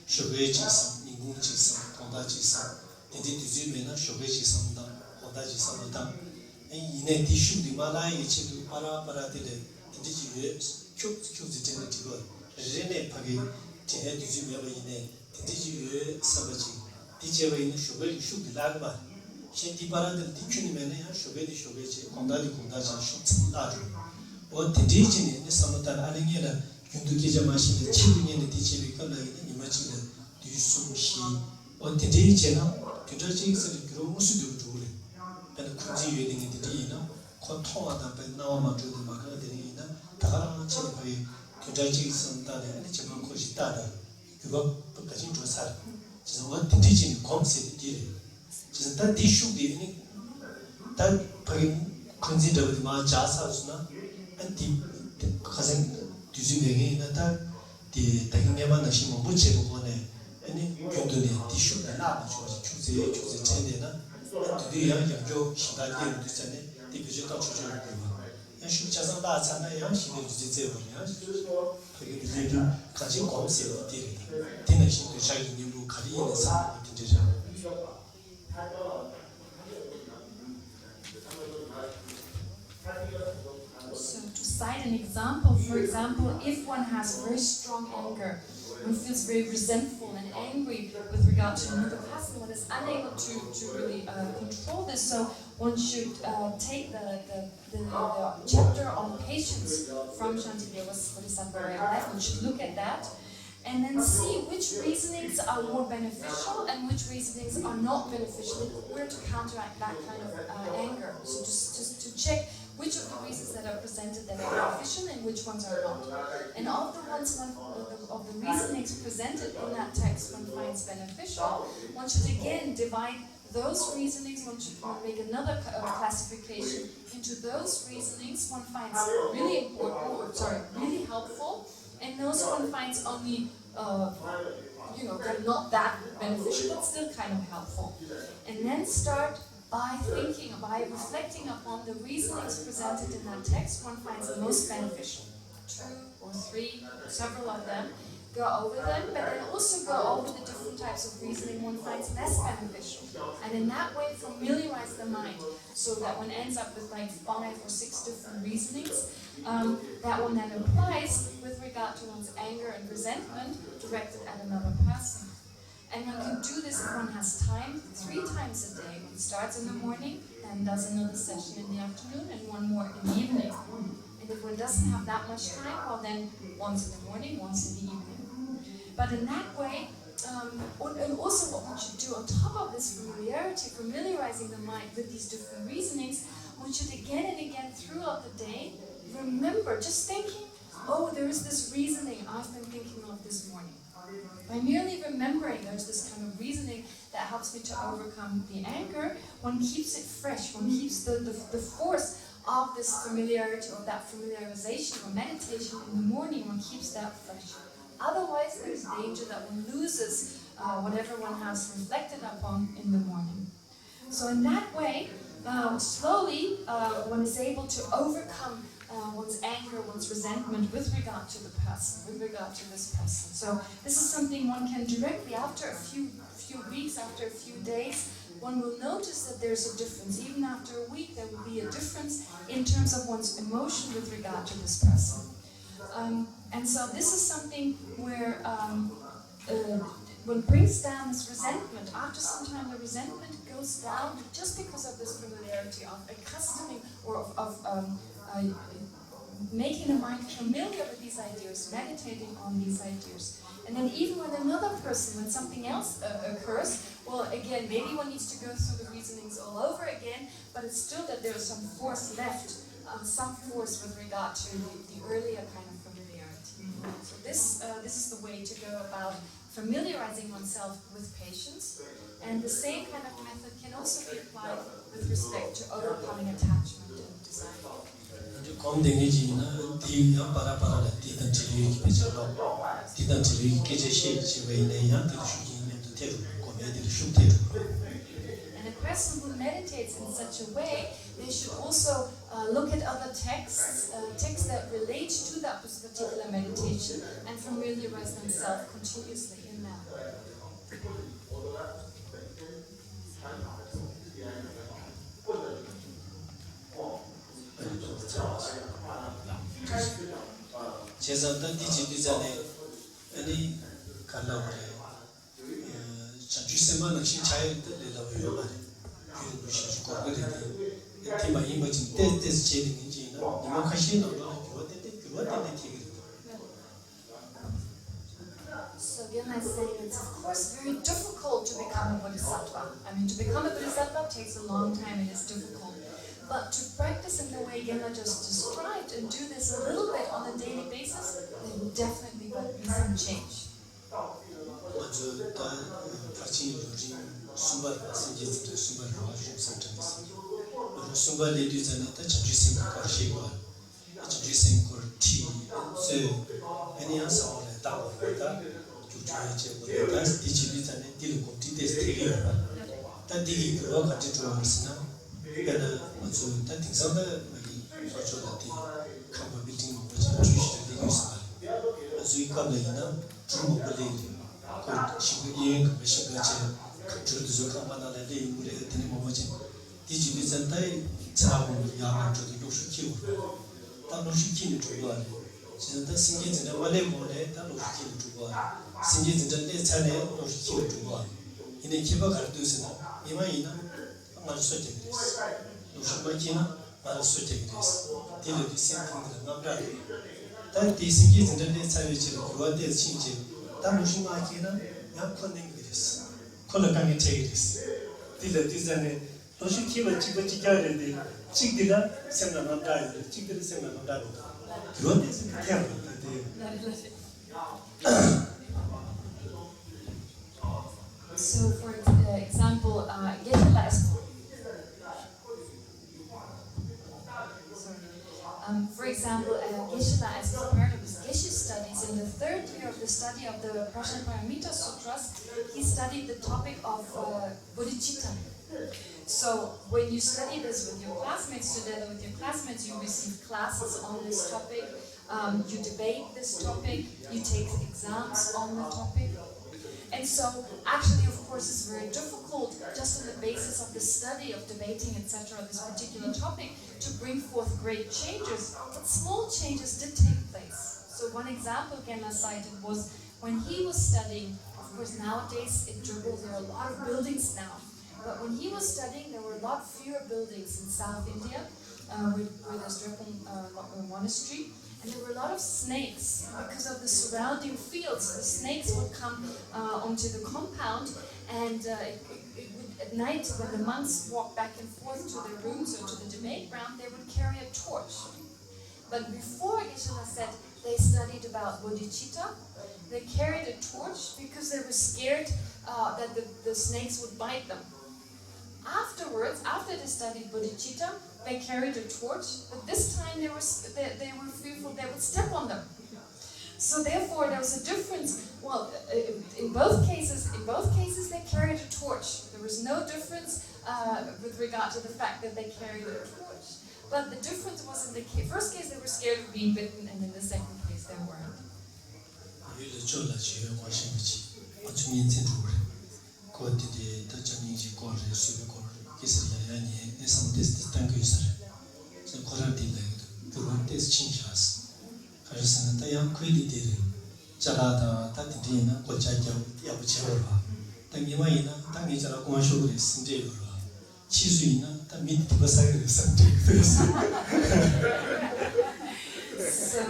Shogay Chicksam, Ningu Chicksam, Konda Chicksam, and it is Zimena, Shogay Chicksam, Konda Chicksam. And in addition, the Malay to Para Paradile, indigenous, Kyozitin, Rene Pagi, Tehedu in indigenous Sabaji, teacher in Sugar, shoot the Lagma. Shanti Paradil, Dictionary, Sugar, Kondali Kundaji, shoots larger. Or the teaching in the Samatan Alingela, Yundukija machine, the children in the teacher become like imagine the Yusushi, or the teacher, Kudaji is the Gromusu. And Kuji reading in the Dina, Kotoa, but now I'm to the Magadina, Tara, Chili, Kudaji, Santana, and Chimakoshi Tada. You go Pukajin to Sar. Just what the teaching comes in the day. Just that they should be any that consider the Majasa and the cousin Tuzumi that the Takinyaman Shimo Buche, and you do the tissue and lava, choose the Chandina. The young Joe, she got here to send it, the digital children. And she just on that Sana, she lives the table. Catching comes in the day. Then she was shining new Kari and Sana. So, to cite an example, for example, if one has very strong anger, one feels very resentful and angry with regard to another person, one is unable to really control this, so one should take the chapter on patience from Shantideva's Bodhisattva. One should look at that and then see which reasonings are more beneficial and which reasonings are not beneficial in order to counteract that kind of anger. So just to check which of the reasons that are presented that are beneficial and which ones are not. And of the ones of the reasonings presented in that text one finds beneficial, one should again divide those reasonings, one should make another classification into those reasonings one finds really important, really helpful, and those one finds only, they're not that beneficial, but still kind of helpful. And then start by reflecting upon the reasonings presented in that text one finds the most beneficial. 2 or 3, several of them, go over them, but then also go over the different types of reasoning one finds less beneficial. And in that way familiarize the mind, so that one ends up with like 5 or 6 different reasonings that one then applies with regard to one's anger and resentment directed at another person. And one can do this if one has time 3 times a day. One starts in the morning and does another session in the afternoon and one more in the evening. And if one doesn't have that much time, well then once in the morning, once in the evening. But in that way, and also what one should do on top of this familiarizing the mind with these different reasonings, one should again and again throughout the day remember, just thinking, oh, there is this reasoning I've been thinking of this morning. By merely remembering there's this kind of reasoning that helps me to overcome the anger, one keeps it fresh, one keeps the force of this familiarity or that familiarization or meditation in the morning, one keeps that fresh. Otherwise, there's danger that one loses whatever one has reflected upon in the morning. So in that way, slowly one is able to overcome one's anger, one's resentment with regard to the person, with regard to this person. So this is something one can directly, after a few weeks, after a few days, one will notice that there's a difference. Even after a week, there will be a difference in terms of one's emotion with regard to this person. And so this is something where one brings down this resentment. After some time, the resentment goes down just because of this familiarity of accustoming or of making the mind familiar with these ideas, meditating on these ideas. And then even with another person, when something else occurs, well, again, maybe one needs to go through the reasonings all over again, but it's still that there is some force left, some force with regard to the earlier kind of familiarity. So this is the way to go about familiarizing oneself with patience, and the same kind of method can also be applied with respect to overcoming attachment and desire. And a person who meditates in such a way, they should also look at other texts, texts that relate to that particular meditation, and familiarize themselves continuously in that. 제자다 디지디자네 아니 갈라오래 전주세만은 신차에들라고 요바래 그리고 시주 거거든요 테마 이머진 테스트 제딩인지나 이모카시는 그거한테 되게. So Vyana is saying it's of course very difficult to become a bodhisattva. I mean, to become a bodhisattva takes a long time, it is difficult. But to practice in the way Vyana just described and do this a little bit on a daily basis, there will definitely be some change. So, for example, Geshe-la is for example, Geshe-la, as part of his Geshe studies, in the third year of the study of the Prajnaparamita Sutras, he studied the topic of bodhicitta. So when you study this with your classmates, together with your classmates, you receive classes on this topic, you debate this topic, you take exams on the topic. And so, actually, of course, it's very difficult, just on the basis of the study of debating, etc., this particular topic, to bring forth great changes. But small changes did take place. So one example Gyana cited was when he was studying. Of course, nowadays in Drupal there are a lot of buildings now. But when he was studying, there were a lot fewer buildings in South India, where there's Drupal monastery. And there were a lot of snakes because of the surrounding fields. The snakes would come onto the compound, and at night, when the monks walked back and forth to their rooms or to the debate ground, they would carry a torch. But before Geshe-la said they studied about bodhicitta, they carried a torch because they were scared that the snakes would bite them. Afterwards, after they studied bodhicitta, they carried a torch, but this time they were fearful they would step on them. So therefore, there was a difference. Well, in both cases, they carried a torch. There was no difference with regard to the fact that they carried a torch. But the difference was in the first case they were scared of being bitten, and in the second case they weren't. So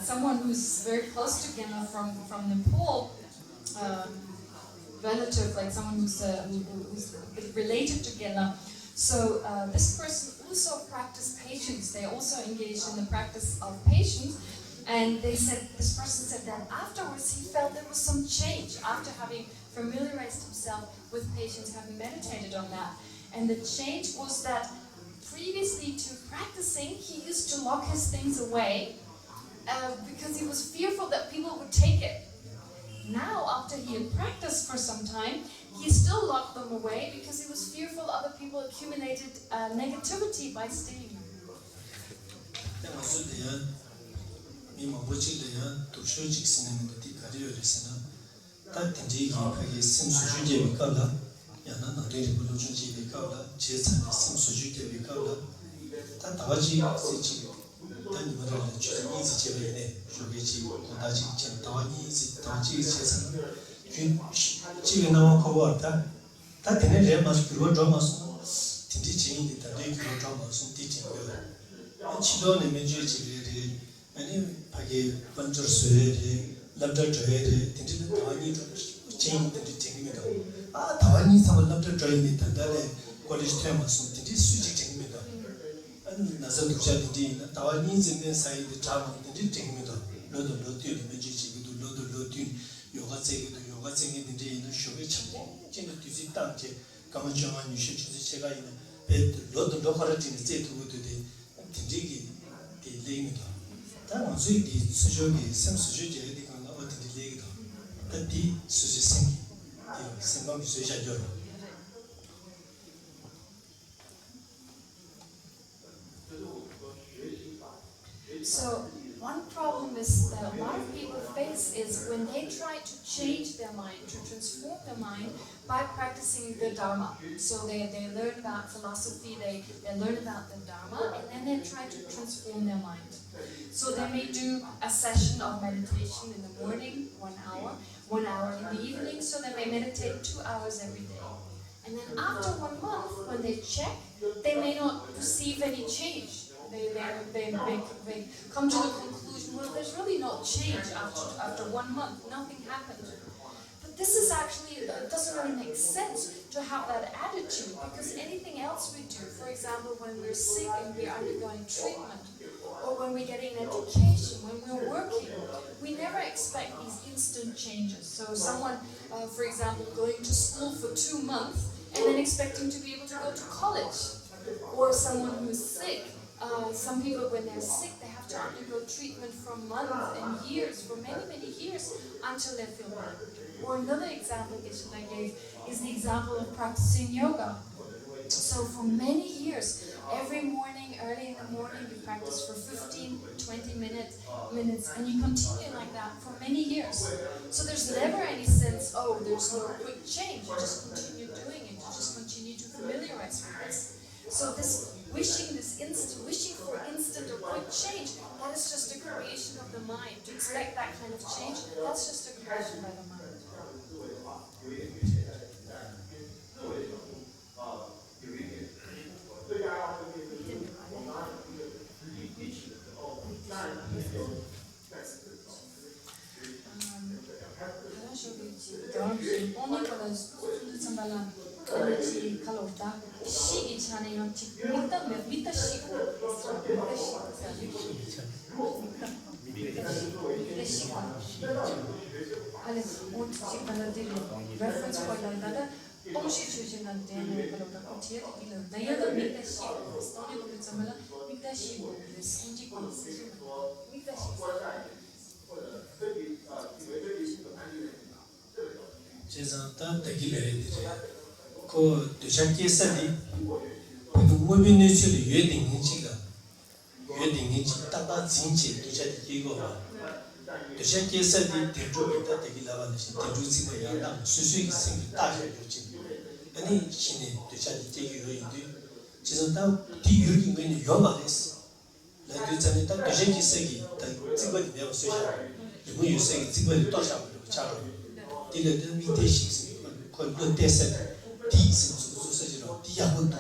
someone who's very close to Genla from Nepal, relative, like someone who's related to Genla. So this person also practiced patience. They also engaged in the practice of patience. And this person said that afterwards he felt there was some change after having familiarized himself with patience, having meditated on that. And the change was that previously to practicing, he used to lock his things away because he was fearful that people would take it. Now, after he had practiced for some time, he still locked them away because he was fearful other people accumulated negativity by stealing them. So one problem is that a lot of people face is when they try to change their mind, to transform their mind by practicing the Dharma. So they learn about philosophy, they learn about the Dharma, and then they try to transform their mind. So they may do a session of meditation in the morning, 1 hour, 1 hour in the evening, so they may meditate 2 hours every day. And then after 1 month, when they check, they may not perceive any change. They come to the conclusion, well, there's really no change after 1 month, nothing happened. But this is actually, it doesn't really make sense to have that attitude, because anything else we do, for example, when we're sick and we're undergoing treatment, or when we're getting education, when we're working, we never expect these instant changes. So someone, for example, going to school for 2 months and then expecting to be able to go to college, or someone who's sick. Some people, when they're sick, they have to undergo treatment for months and years, for many, many years, until they feel better. Or another example I gave is the example of practicing yoga. So for many years, every morning, early in the morning, you practice for 15, 20 minutes, and you continue like that for many years. So there's never any sense, oh, there's no quick change. You just continue doing it. You just continue to familiarize with this. So this wishing for instant or quick change, that is just a creation of the mind. To expect that kind of change, that's just a creation by the mind. Reference point like that. 我们那些的约定的这个，约定的大大经济都在这个嘛，都在介绍的店主给他这个老板那些店主这个样当，随随个生意大小就进，那你现在都在这个有一堆，其实到第有因为你要嘛的是，那就真的到都在介绍的，但这个里面我说下，如果有生意这个到下面就加了，第二个明天形成。论带色的，第一是组织设计了，第二活动，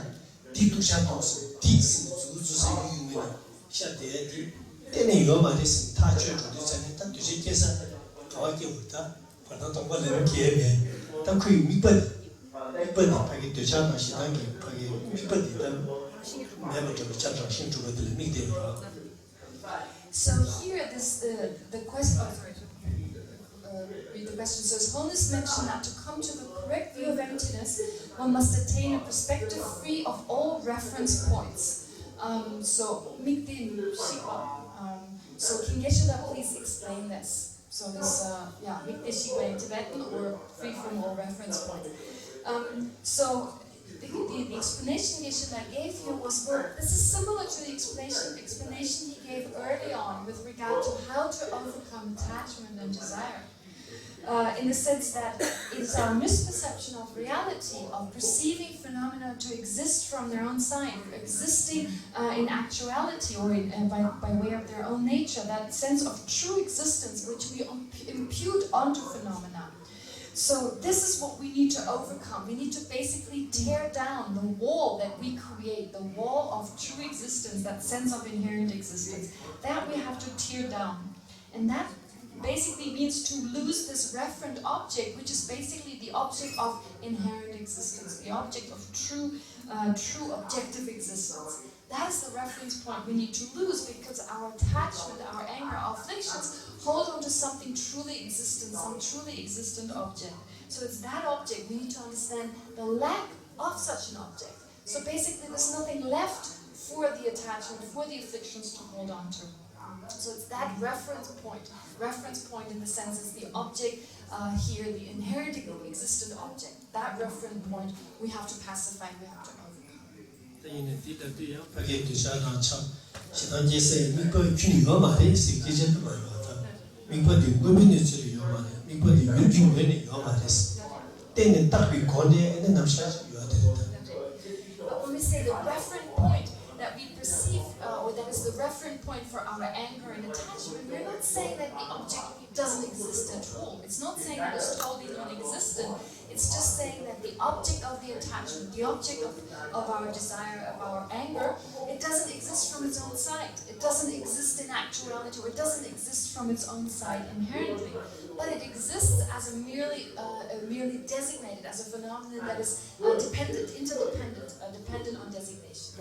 第都相当是，第一是组织设计因为呢，像第那个嘛的是，他最主的在那，他这些介绍，好给我的，反正通过人改变，他可以明白的，他给对象呢，相当于他给明白的，那么这个家长清楚了的明白了。So here, the question. Read the question. So, His Holiness mentioned that to come to the correct view of emptiness, one must attain a perspective free of all reference points. So, King Geshe-la, please explain this. So, this, Mikde Shikwa in Tibetan, or free from all reference points. So, the explanation Geshe-la gave here was, well, this is similar to the explanation he gave early on with regard to how to overcome attachment and desire. In the sense that it is our misperception of reality, of perceiving phenomena to exist from their own side, existing in actuality or by way of their own nature, that sense of true existence which we impute onto phenomena. So this is what we need to overcome. We need to basically tear down the wall that we create, the wall of true existence, that sense of inherent existence. That we have to tear down. And that basically means to lose this referent object, which is basically the object of inherent existence, the object of true objective existence. That is the reference point we need to lose, because our attachment, our anger, our afflictions hold on to something truly existent, some truly existent object. So it's that object. We need to understand the lack of such an object. So basically there's nothing left for the attachment, for the afflictions to hold on to. So it's that reference point in the sense is the object here, the inherent existent object. That reference point we have to pacify, we have to overcome. But when we say the reference point that we perceive, or that is the reference point for our anger and attachment, we're not saying that the object doesn't exist at all. It's not saying that it's totally non-existent. It's just saying that the object of the attachment, the object of our desire, of our anger, it doesn't exist from its own side. It doesn't exist in actuality, or it doesn't exist from its own side inherently. But it exists as a merely designated, as a phenomenon that is interdependent, dependent on designation.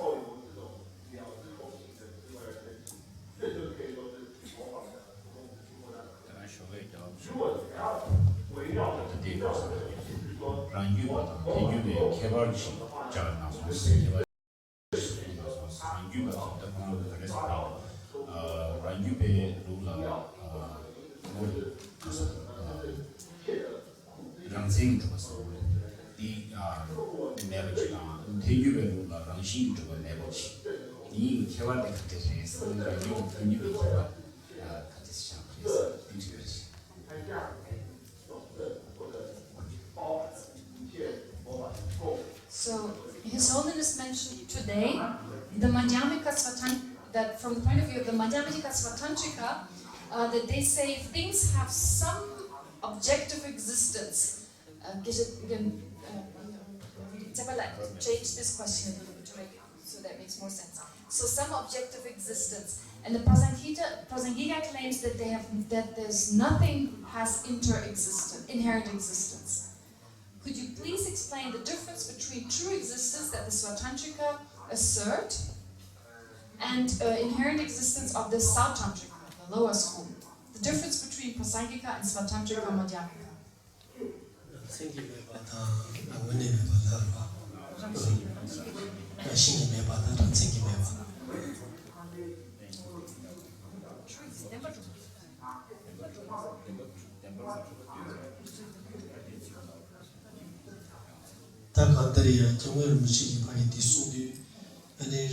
So, His Holiness mentioned today the Madhyamika Svatantrika, that from the point of view of the Madhyamika Svatantrika, that they say if things have some objective existence, change this question a little bit to make it so that makes more sense. So some objective existence, and the Prasangika claims that there's nothing has inherent existence. Could you please explain the difference between true existence that the Svatantrika assert and inherent existence of the Sautantrika, the lower school? The difference between Prasangika and Svatantrika Madhyamika.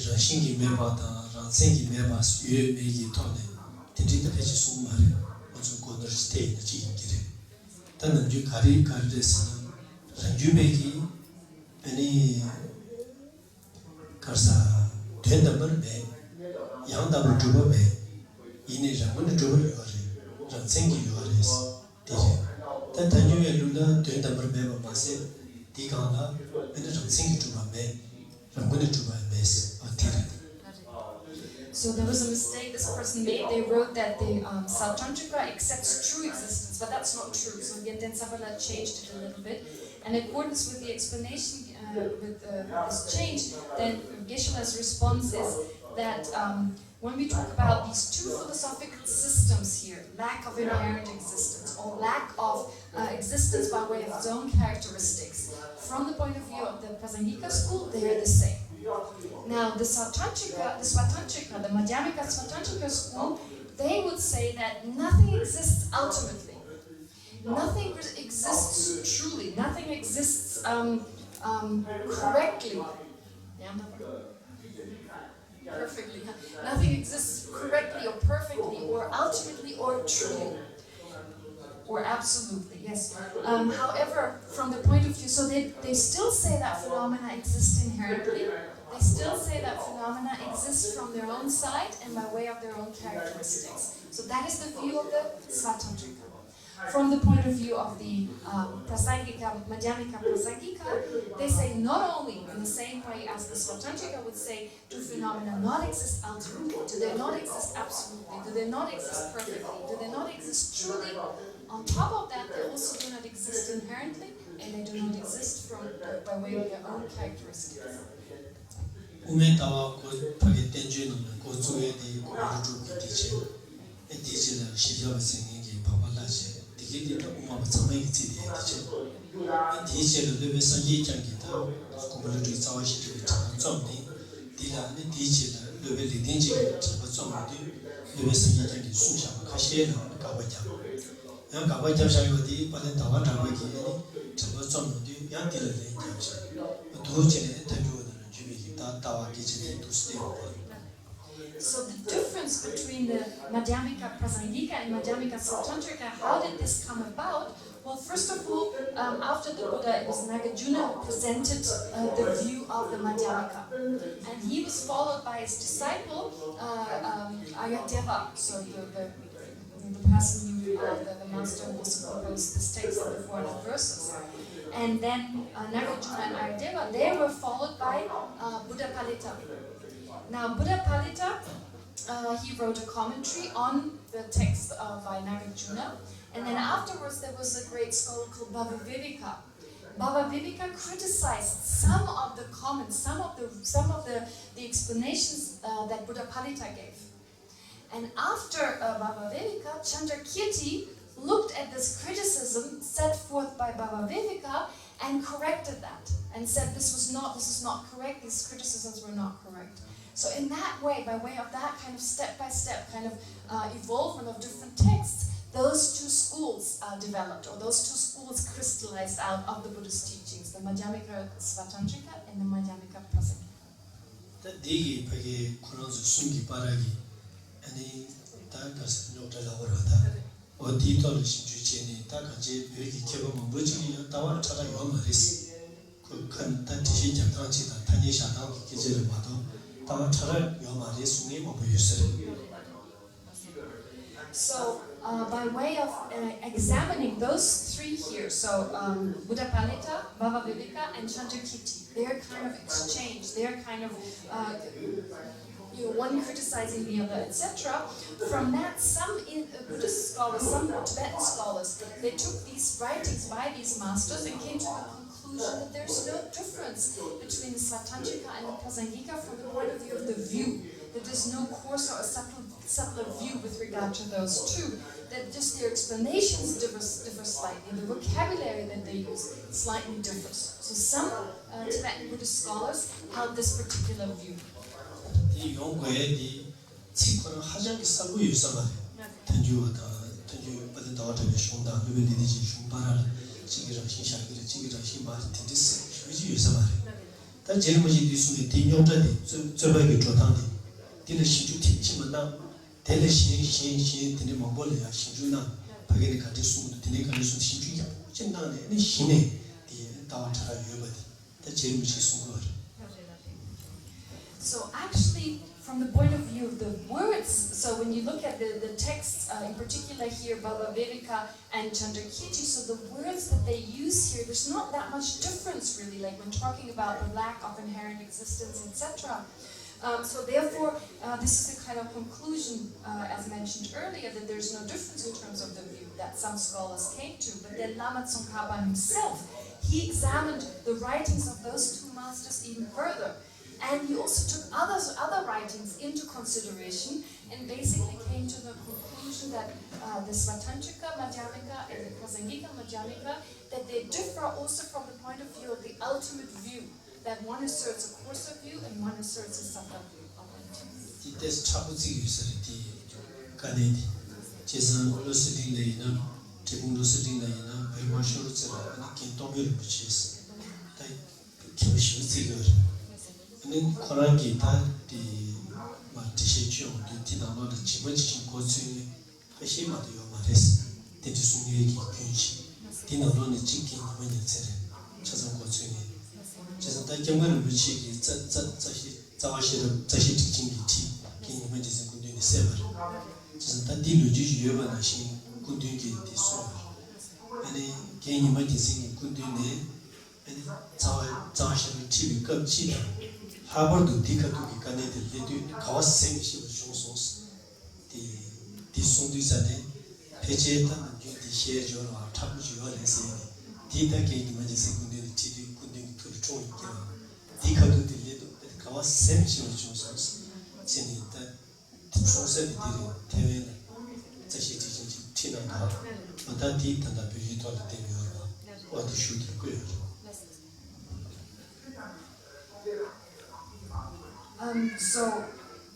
Rashingi Mebata, Ransengi Mebas, Ue Megi Tone, Tendita Pechi Sumari, also Gondor Stay, the Chigiri. Then you carry Cardes, Ranjubeki, any Karsa, Tendamber Bay, Young Double Juba Bay, Ini Ramun Juba Yori, Ransengi Yoris, DJ. Then you Lula, Tendamber Beba Mase, Tigana, and Ransengi Juba Bay, Ramun Juba Base, or Tiri. So there was a mistake this person made. They wrote that the South Tantrika accepts true existence, but that's not true. So Yenten Savala changed it a little bit. And in accordance with the explanation with this change, then Geshe-la's response is that when we talk about these two philosophical systems here, lack of inherent existence or lack of existence by way of its own characteristics, from the point of view of the Prasangika school, they are the same. Now, the Svatantrika, the Madhyamika Svatantrika school, they would say that nothing exists ultimately. Nothing exists truly. Nothing exists correctly. Yeah, perfectly. Nothing exists correctly or perfectly or ultimately or truly. Or absolutely, yes. However, from the point of view, so they still say that phenomena exist inherently. They still say that phenomena exist from their own side and by way of their own characteristics. So that is the view of the Svatantrika. From the point of view of the Prasangika, Madhyamika Prasangika, they say not only in the same way as the Svatantrika would say, do phenomena not exist ultimately? Do they not exist absolutely? Do they not exist perfectly? Do they not exist truly? On top of that, they also do not exist inherently, and they do not exist by way of their own characteristics. Umetawa ko page tenjue no ko zuye di ko ruju ki DJ la shigyapa singi papala je digi di uma ba samai ki di DJ la lebe sangi changi ta ko ruju tsawa shi ti ta zomni di la ne DJ la lebe li dinji ta ba zomni lebe sangi changi su sha ka she na ka ba ja ya ka ba ja sha yo di pa le ta wa ta ba ki ni ta ba zomni di ya di la le ja shi do che ne ta jo So the difference between the Madhyamika Prasangika and Madhyamika Svatantrika, how did this come about? Well, first of all, after the Buddha, it was Nagarjuna who presented the view of the Madhyamika. And he was followed by his disciple, Aryadeva, so the person who, the master who also composed this text of the 400 verses. And then Nagarjuna and Aryadeva, they were followed by Buddha Palita. Now, Buddha Palita, he wrote a commentary on the text by Nagarjuna, and then afterwards there was a great scholar called Bhavaviveka. Bhavaviveka criticized some of the comments, some of the explanations that Buddha Palita gave. And after Bhavaviveka, Chandrakirti looked at this criticism set forth by Bhavaviveka and corrected that and said this is not correct, these criticisms were not correct. So in that way, by way of that kind of step-by-step kind of evolvement of different texts, those two schools developed, or those two schools crystallized out of the Buddhist teachings, the Madhyamika Svatantrika and the Madhyamika Prasangika. Digi pagi kuranzu sungi paragi, ani ta kas nota lavorada. O dito le shinju cheni ta kaje begi keba mambuji tawa chara yomaris. Ko kan ta tishi jakran chi ta tani shana ki kejele mado tawa chara yomaris sungi mabuyusere. So, by way of examining those three here, so Buddha Palita, Bhavaviveka, and Chandrakirti, their kind of exchange, their kind of one criticizing the other, etc. From that, some Buddhist scholars, some Tibetan scholars, they took these writings by these masters and came to the conclusion that there's no difference between the Svatantrika and the Prasangika from the point of view of the view. That there's no coarser or subtler view with regard to those two. That just their explanations differ slightly. The vocabulary that they use slightly differs. So some Tibetan Buddhist scholars held this particular view. 이 용거에 치코는 하장이 싸고 유사만 tenjuada tenju pada dawata be shunda lube didi ji shumbara chigira shisha gira chigira shimba tindis shiji yusamare 다 제일 먼저 뒤수에 뒤용자들 저밖에 좋다는데 뒤는 신주 팀치만나 대대 신신 되는 먹벌이야 신주나 밖에 같이 숨도 되는 간에 숨 신주야 진단에 이 신에 뒤에 다와 잘 유버디 다 제일 먼저 숨거 So actually, from the point of view of the words, so when you look at the texts, in particular here, Baba Viveka and Chandrakiji, so the words that they use here, there's not that much difference really, like when talking about the lack of inherent existence, etc. So therefore, this is the kind of conclusion, as mentioned earlier, that there's no difference in terms of the view that some scholars came to. But then Lama Tsongkhapa himself, he examined the writings of those two masters even further. And he also took other writings into consideration and basically came to the conclusion that the Svatantrika Madhyamika and the Prasangika Madhyamika, that they differ also from the point of view of the ultimate view, that one asserts a coarser view and one asserts a subtle view of it. This chabuzi is the Kanedi. Jason Lucidin Lena, Tibun Lucidin Lena, very much and I can't talk about which is like Kimishu. And then Korangi, the Matishion, the Tinano, the Chimachin Kotsu, Hashima, the Yomares, the Sungi Kunchi, Tinano, the Chicken, when it's Chazan Kotsu. Just that younger Ruchi is Zawashi, Zashi Chingi tea, King of Medicine could do the seven. Just that deal with you ever machine could do the soul. And then King of Medicine could do the and Zawashi TV come cheaper. Harvard Dika to Canadian, they do cause same issue with Shonsons. The Sundu Sane, Pecheta, and the share your Tapu, you are saying, Dita came to Medicine community, couldn't to the joint. Dika to the little, but cause same issue with Shonsons. Saying that the Shonsa did Tevin, Zashi Tina, but that did and the Pujito, or the shooter good. So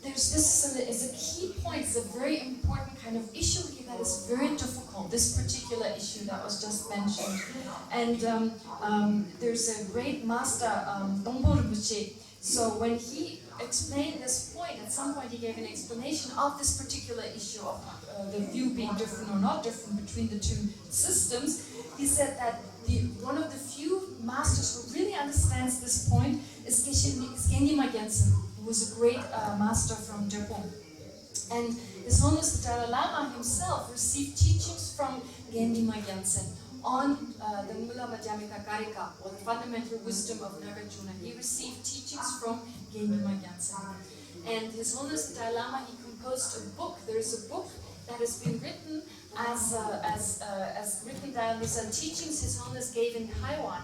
there's this is a key point, it's a very important kind of issue here that is very difficult, this particular issue that was just mentioned. And there's a great master, Dongpo Rinpoche, so when he explained this point, at some point he gave an explanation of this particular issue of the view being different or not different between the two systems. He said that one of the few masters who really understands this point is Gengyima Gyaltsen, who was a great master from Japan. And His Holiness the Dalai Lama himself received teachings from Gengyima Gyaltsen on the Mula Madhyamika Karika, or the fundamental wisdom of Nagarjuna. He received teachings from Gengyima Gyaltsen. And His Holiness the Dalai Lama, he composed a book. There is a book that has been written as written down with some teachings His Holiness gave in Taiwan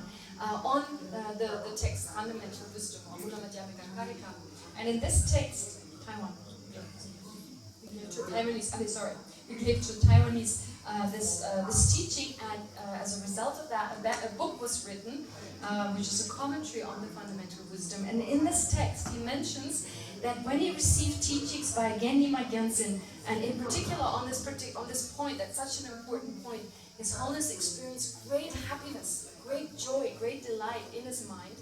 on the text Fundamental Wisdom of Mula Madhyamika Karika. And in this text, Taiwan, we gave to Taiwanese, we gave to Taiwanese this teaching, and as a result of that, a book was written, which is a commentary on the Fundamental Wisdom. And in this text, he mentions that when he received teachings by Gengyima Gyaltsen, and in particular on this point, that's such an important point, His Holiness experienced great happiness, great joy, great delight in his mind,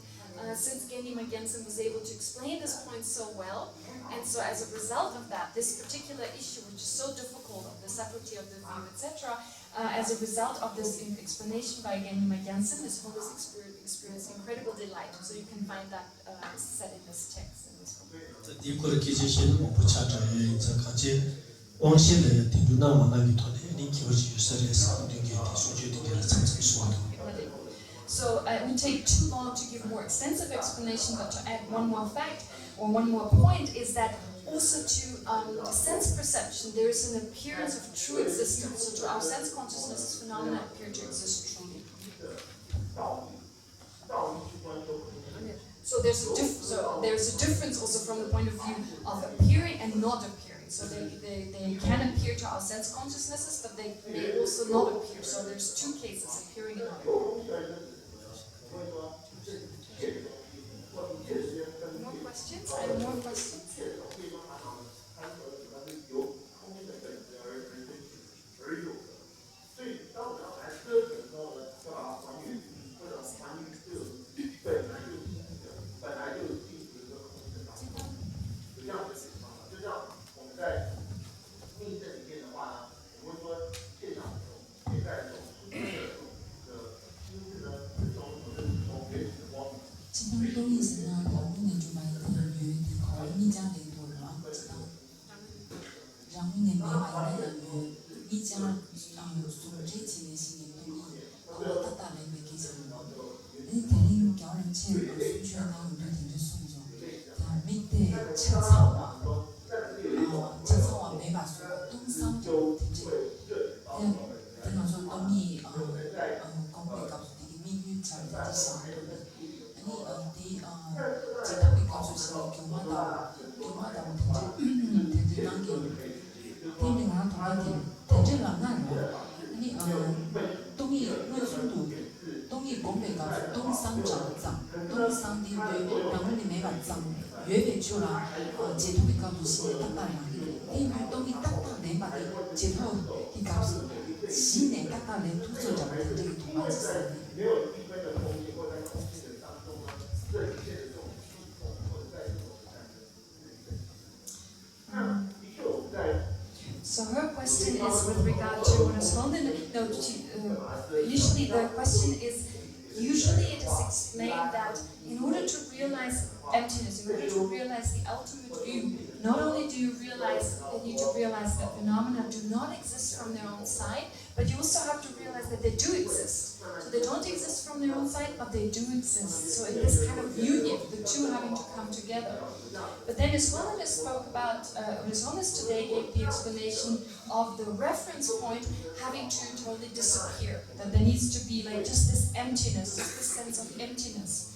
since Gengyima Gyaltsen was able to explain this point so well. And so as a result of that, this particular issue, which is so difficult, of the subtlety of the view, etc., as a result of this explanation by Gengyima Gyaltsen, His Holiness experienced incredible delight. So you can find that said in this text, in this book. So it would take too long to give more extensive explanation, but to add one more fact, or one more point, is that also to sense perception, there is an appearance of true existence. So to our sense consciousness, phenomena appear to exist truly. So there's a difference also from the point of view of appearing and not appearing. So they can appear to our sense consciousnesses, but they may also not appear. So there's two cases, appearing and not appearing. More questions? I have more questions. 지금 동의스나 방문의 주말에 유의 거의 장 내도라让你没买的人一家送这几年新年东西，我大人没给什么，你肯定叫人钱，送去那有的挺就送着，但没得吃草啊，吃草啊没把送，东商就挺这，等于说东西讲被告诉你命运讲的是啥的。你这他被告诉是给我到听着当给，听着俺同学听着俺那个，你东西我速度，东西讲被告诉东商涨，东商对不对？然后你没把涨，越别去了，这他被告诉是大大人，因为东西大大人把的这头被告诉，新年大大人都做着听这个同学是啥的。So her question is with regard to what is Holden. No, usually the question is, usually it is explained that in order to realize emptiness, in order to realize the ultimate view, not only do you need to realize that phenomena do not exist from their own side, but you also have to realize that they do exist. So they don't exist from their own side, but they do exist. So in this kind of union, the two having to come together. But then Ms. Holland spoke about, Ms. Holland today gave the explanation of the reference point having to totally disappear. That there needs to be like just this emptiness, just this sense of emptiness,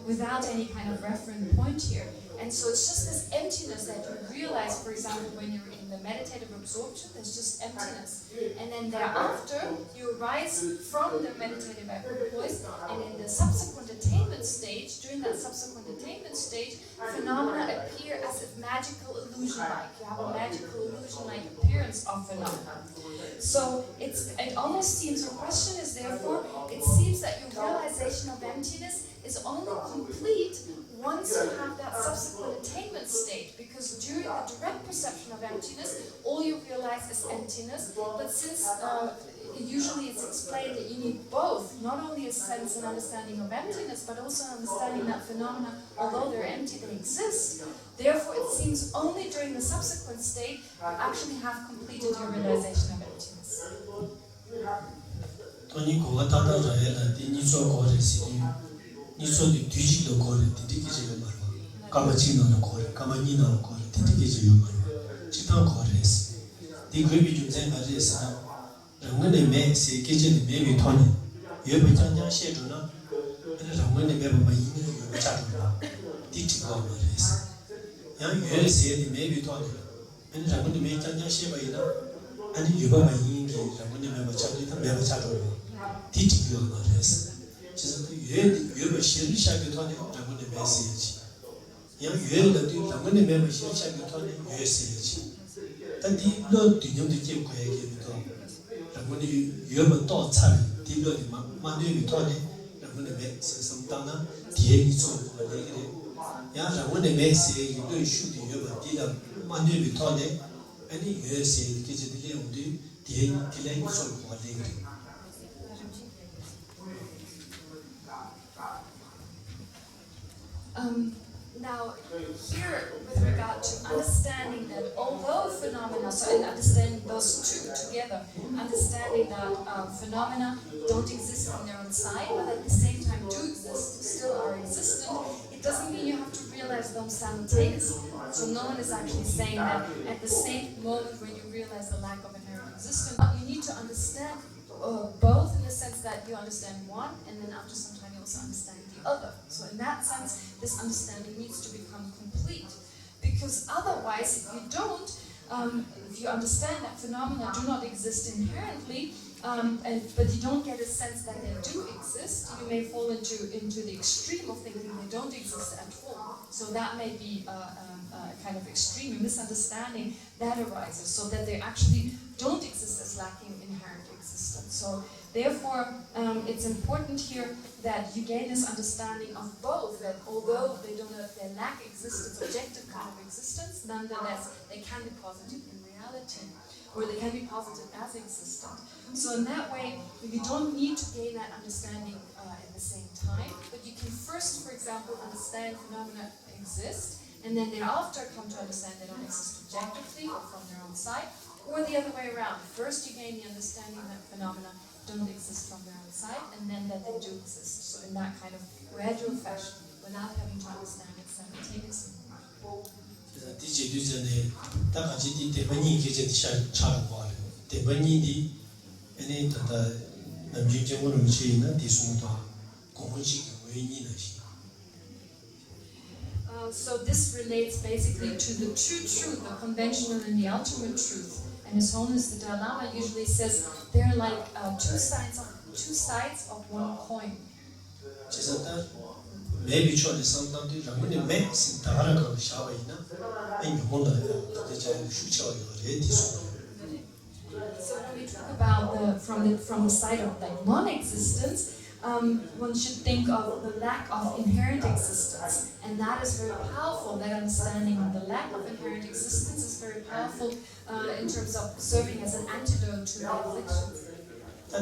without any kind of reference point here. And so it's just this emptiness that you realize, for example, when you're in the meditative absorption, there's just emptiness. And then thereafter, you arise from the meditative equipoise, and in the subsequent attainment stage, during that subsequent attainment stage, phenomena appear as if magical illusion-like. You have a magical illusion-like appearance of phenomena. So it almost seems, her question is therefore, it seems that your realization of emptiness is only complete once you have that subsequent attainment state, because during the direct perception of emptiness, all you realize is emptiness, but since usually it's explained that you need both, not only a sense and understanding of emptiness, but also an understanding that phenomena, although they're empty, they exist. Therefore, it seems only during the subsequent state you actually have completed your realization of emptiness.你说的对劲的过来，弟弟给这个嘛了，干嘛经常的过来，干嘛你那过来，弟弟给这个嘛了，这趟过来是，第二笔就在那这是呢，人们的买是给这的买没讨呢，原本讲写着呢，那人们的买不买应该原本加着了，第这个嘛这是，然后原写的买没讨呢，那人们的买讲写不一呢，俺的原本买应该人们的买不加着，他买不加着了，第这个嘛这是。就是原本写的下个团的，人们的买是一起，然后原来的人们的买不写的下个团的原是一起，但第那对牛的结果也给不到，人们的原本到差的，第二的蛮对的团的，人们的买是什么当呢？第一做和那个的，然后人们的买是一个数的原本第二蛮对的团的，俺的原是给这个业务的第二做和那个的。Now, here, with regard to understanding that although phenomena, so in understanding those two together, understanding that phenomena don't exist from their own side, but at the same time do exist, still are existent, it doesn't mean you have to realize them simultaneously. So no one is actually saying that at the same moment when you realize the lack of inherent existence, you need to understand both in the sense that you understand one, and then after some time you also understand the other. So in that sense, this understanding needs to become complete. Because otherwise, if you don't, if you understand that phenomena do not exist inherently, but you don't get a sense that they do exist, you may fall into the extreme of thinking they don't exist at all. So that may be a kind of extreme misunderstanding that arises, so that they actually don't exist as lacking inherent existence. So therefore, it's important here that you gain this understanding of both, that although they lack existence, objective kind of existence, nonetheless they can be positive in reality. or they can be posited as existent. So in that way, you don't need to gain that understanding at the same time, but you can first, for example, understand phenomena exist, and then thereafter come to understand they don't exist objectively or from their own side, or the other way around. First you gain the understanding that phenomena don't exist from their own side, and then that they do exist. So in that kind of gradual fashion, without having to understand it simultaneously. 그래서 디제 뒤전에 다 같이 디 대만이 계제 차는 거 알아요. 대만이디 애니 다다 남중정으로 미치는 디송도 공식 외인이나 시. So this relates basically to the true truth, the conventional and the ultimate truth. And His Holiness the Dalai Lama usually says they're like two sides of one coin. 제가 maybe choose something ramune me sintara ka shawaina ai honda deja shuchawa yore diso. So when we talk about from the side of like non-existence, one should think of the lack of inherent existence, and that is very powerful. That understanding of the lack of inherent existence is very powerful in terms of serving as an antidote to the afflictions.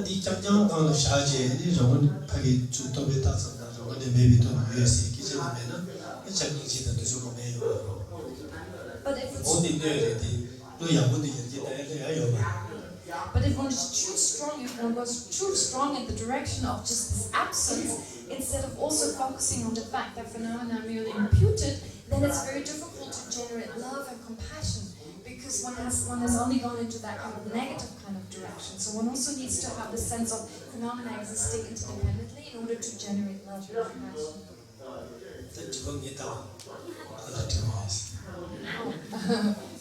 디 장장 강도 샤제 이 정은 파기 주도에 따라서 저거는 maybe 또 유에스 기재되면은 장기지도 계속 매요. But if it's 어디 내려디 또 야분이 이제 But if one is too strong, if one goes too strong in the direction of just this absence, instead of also focusing on the fact that phenomena are merely imputed, then it's very difficult to generate love and compassion, because one has only gone into that kind of negative kind of direction. So one also needs to have the sense of phenomena existing interdependently in order to generate love and compassion.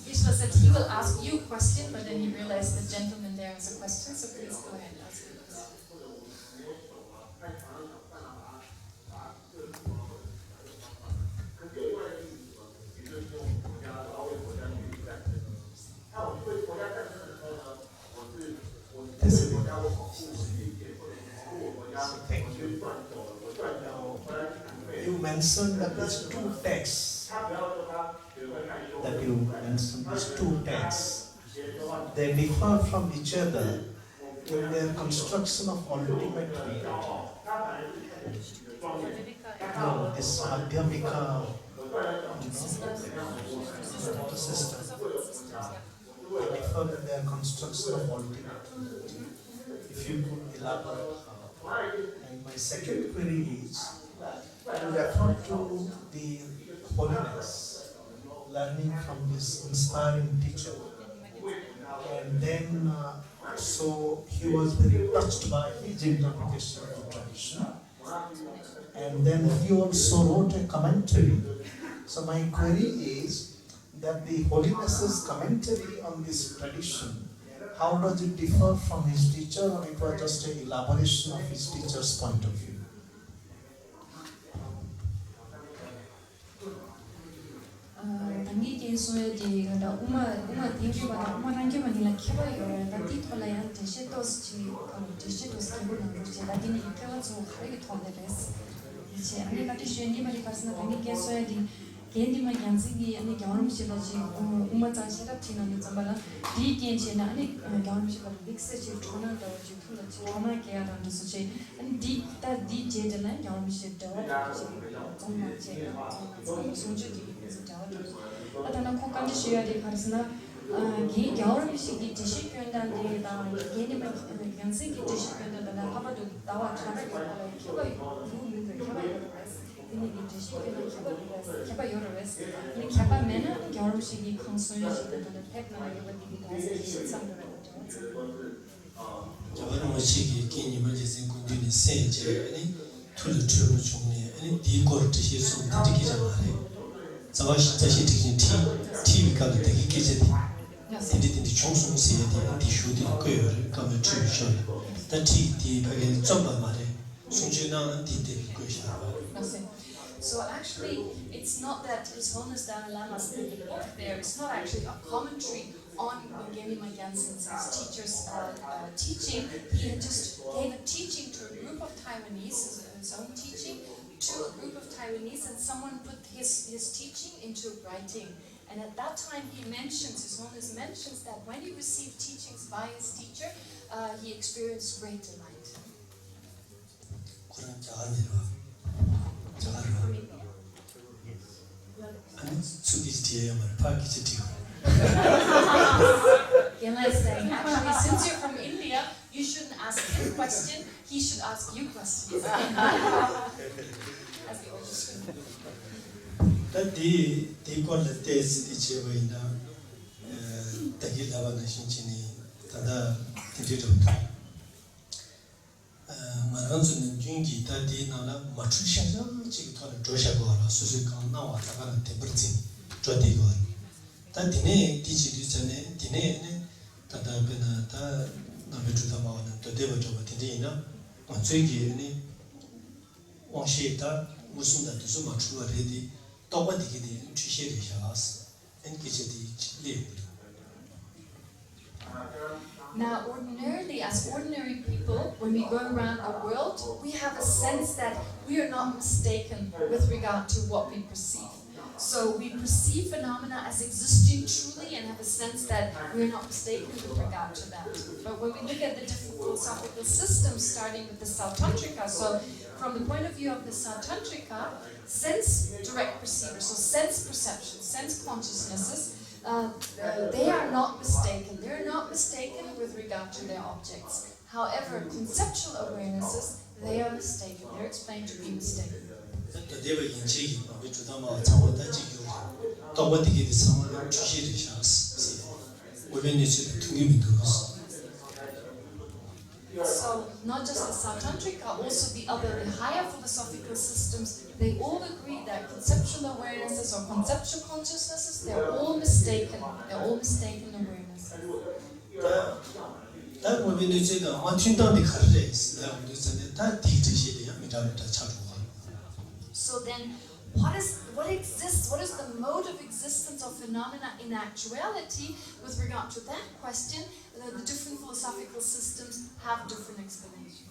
Vishnu said he will ask you a question, but then he realized the gentleman there has a question, so please go ahead and ask it. Thank you. You mentioned that these two texts. They differ from each other in their construction of ultimate reality. No, this Madhyamika system. They differ in their construction of ultimate reality. If you could elaborate how. And my second query is, you refer to the holiness, learning from this inspiring teacher. And then, so he was very touched by his interpretation of the tradition. And then he also wrote a commentary. So my query is that the holiness's commentary on this tradition, how does it differ from his teacher, or it was just an elaboration of his teacher's point of view? 당기게 소야지 그다 우마 대비가 우마랑게만 이라 키바요. 다디 톨라야 대시도스지 대시도스 기본은 그렇지. 다디니 키워서 하게 통되레스. 이제 아니 다디 쉐니 말이 가스나 당기게 소야지 겐디마 양식이 아니 경험시라지 우마자 셰랍티는 잠발라 디 겐체나 아니 경험시가 믹스지 토나도 지 풀지 토나게 하는 수지 아니 디 제데나 경험시도 정말 제가 소주기 아다나 콩까지 쉬어야 돼 가르스나 기 겨울미식이 지식변단데다 얘네만 양식이 지식변단다 하바도 나와 차라리 키가 누구를 키가 이게 지식변단 키가 요르스 이 키가면은 겨울미식이 컨소이시다는 팩나가 이거들이 실상으로 저거는 뭐시기 기님을 제신 군들이 세제 아니 툴을 주로 중에 아니 디고르 뜻이 좀 되게 잘하네. 자와시 자시 특히 TV가 되게 계제디. 디디디 총송세에 디 슈디 거를 가면 주셔. 다티 바게 점바 말에 순진한 디디 거셔. So actually, it's not that His Holiness Dalai Lama's book there. It's not actually a commentary on Genima Gyaltsen's teacher's teaching. He had just gave a teaching to a group of Taiwanese, his own teaching, to a group of Taiwanese, and someone put his teaching into writing. And at that time he mentions, his holiness mentions that when he received teachings by his teacher, he experienced great delight. 그런 자아니라 아니 수비지 뒤에 말 파기지 뒤에 Gela is saying, actually, since you're from India, you shouldn't ask him a question, he should ask you questions. As the oldest student. 이 디콜레 테스 디체웨이나 다기다바나 신치니 다다 디디도다 마란즈는 중기 다디나라 마추샤자 지기토는 조샤고라 수수강 나와 다가는 데버진 조디고 다디네 디지디 전에 디네네 다다베나 다 나베주다 마오는 도데버죠 디디나 원죄기니 원시다 무슨 다도 마추가 레디 또바디기디 취시리샤스 엔기제디 리브. Now, ordinarily, as ordinary people, when we go around the world, we have a sense that we are not mistaken with regard to what we perceive. So we perceive phenomena as existing truly and have a sense that we are not mistaken with regard to that. But when we look at the different philosophical systems, starting with the Sautantrika, so from the point of view of the Sautantrika, sense direct perceivers, so sense perception, sense consciousnesses, they are not mistaken. They're not mistaken with regard to their objects. However, conceptual awarenesses, they are mistaken. They're explained to be mistaken. So, not just the Sautantrika, also the other, the higher philosophical systems, they all agree that conceptual awarenesses or conceptual consciousnesses, they're all mistaken. They're all mistaken awarenesses. So then, what exists? What is the mode of existence of phenomena in actuality? With regard to that question, the different philosophical systems have different explanations.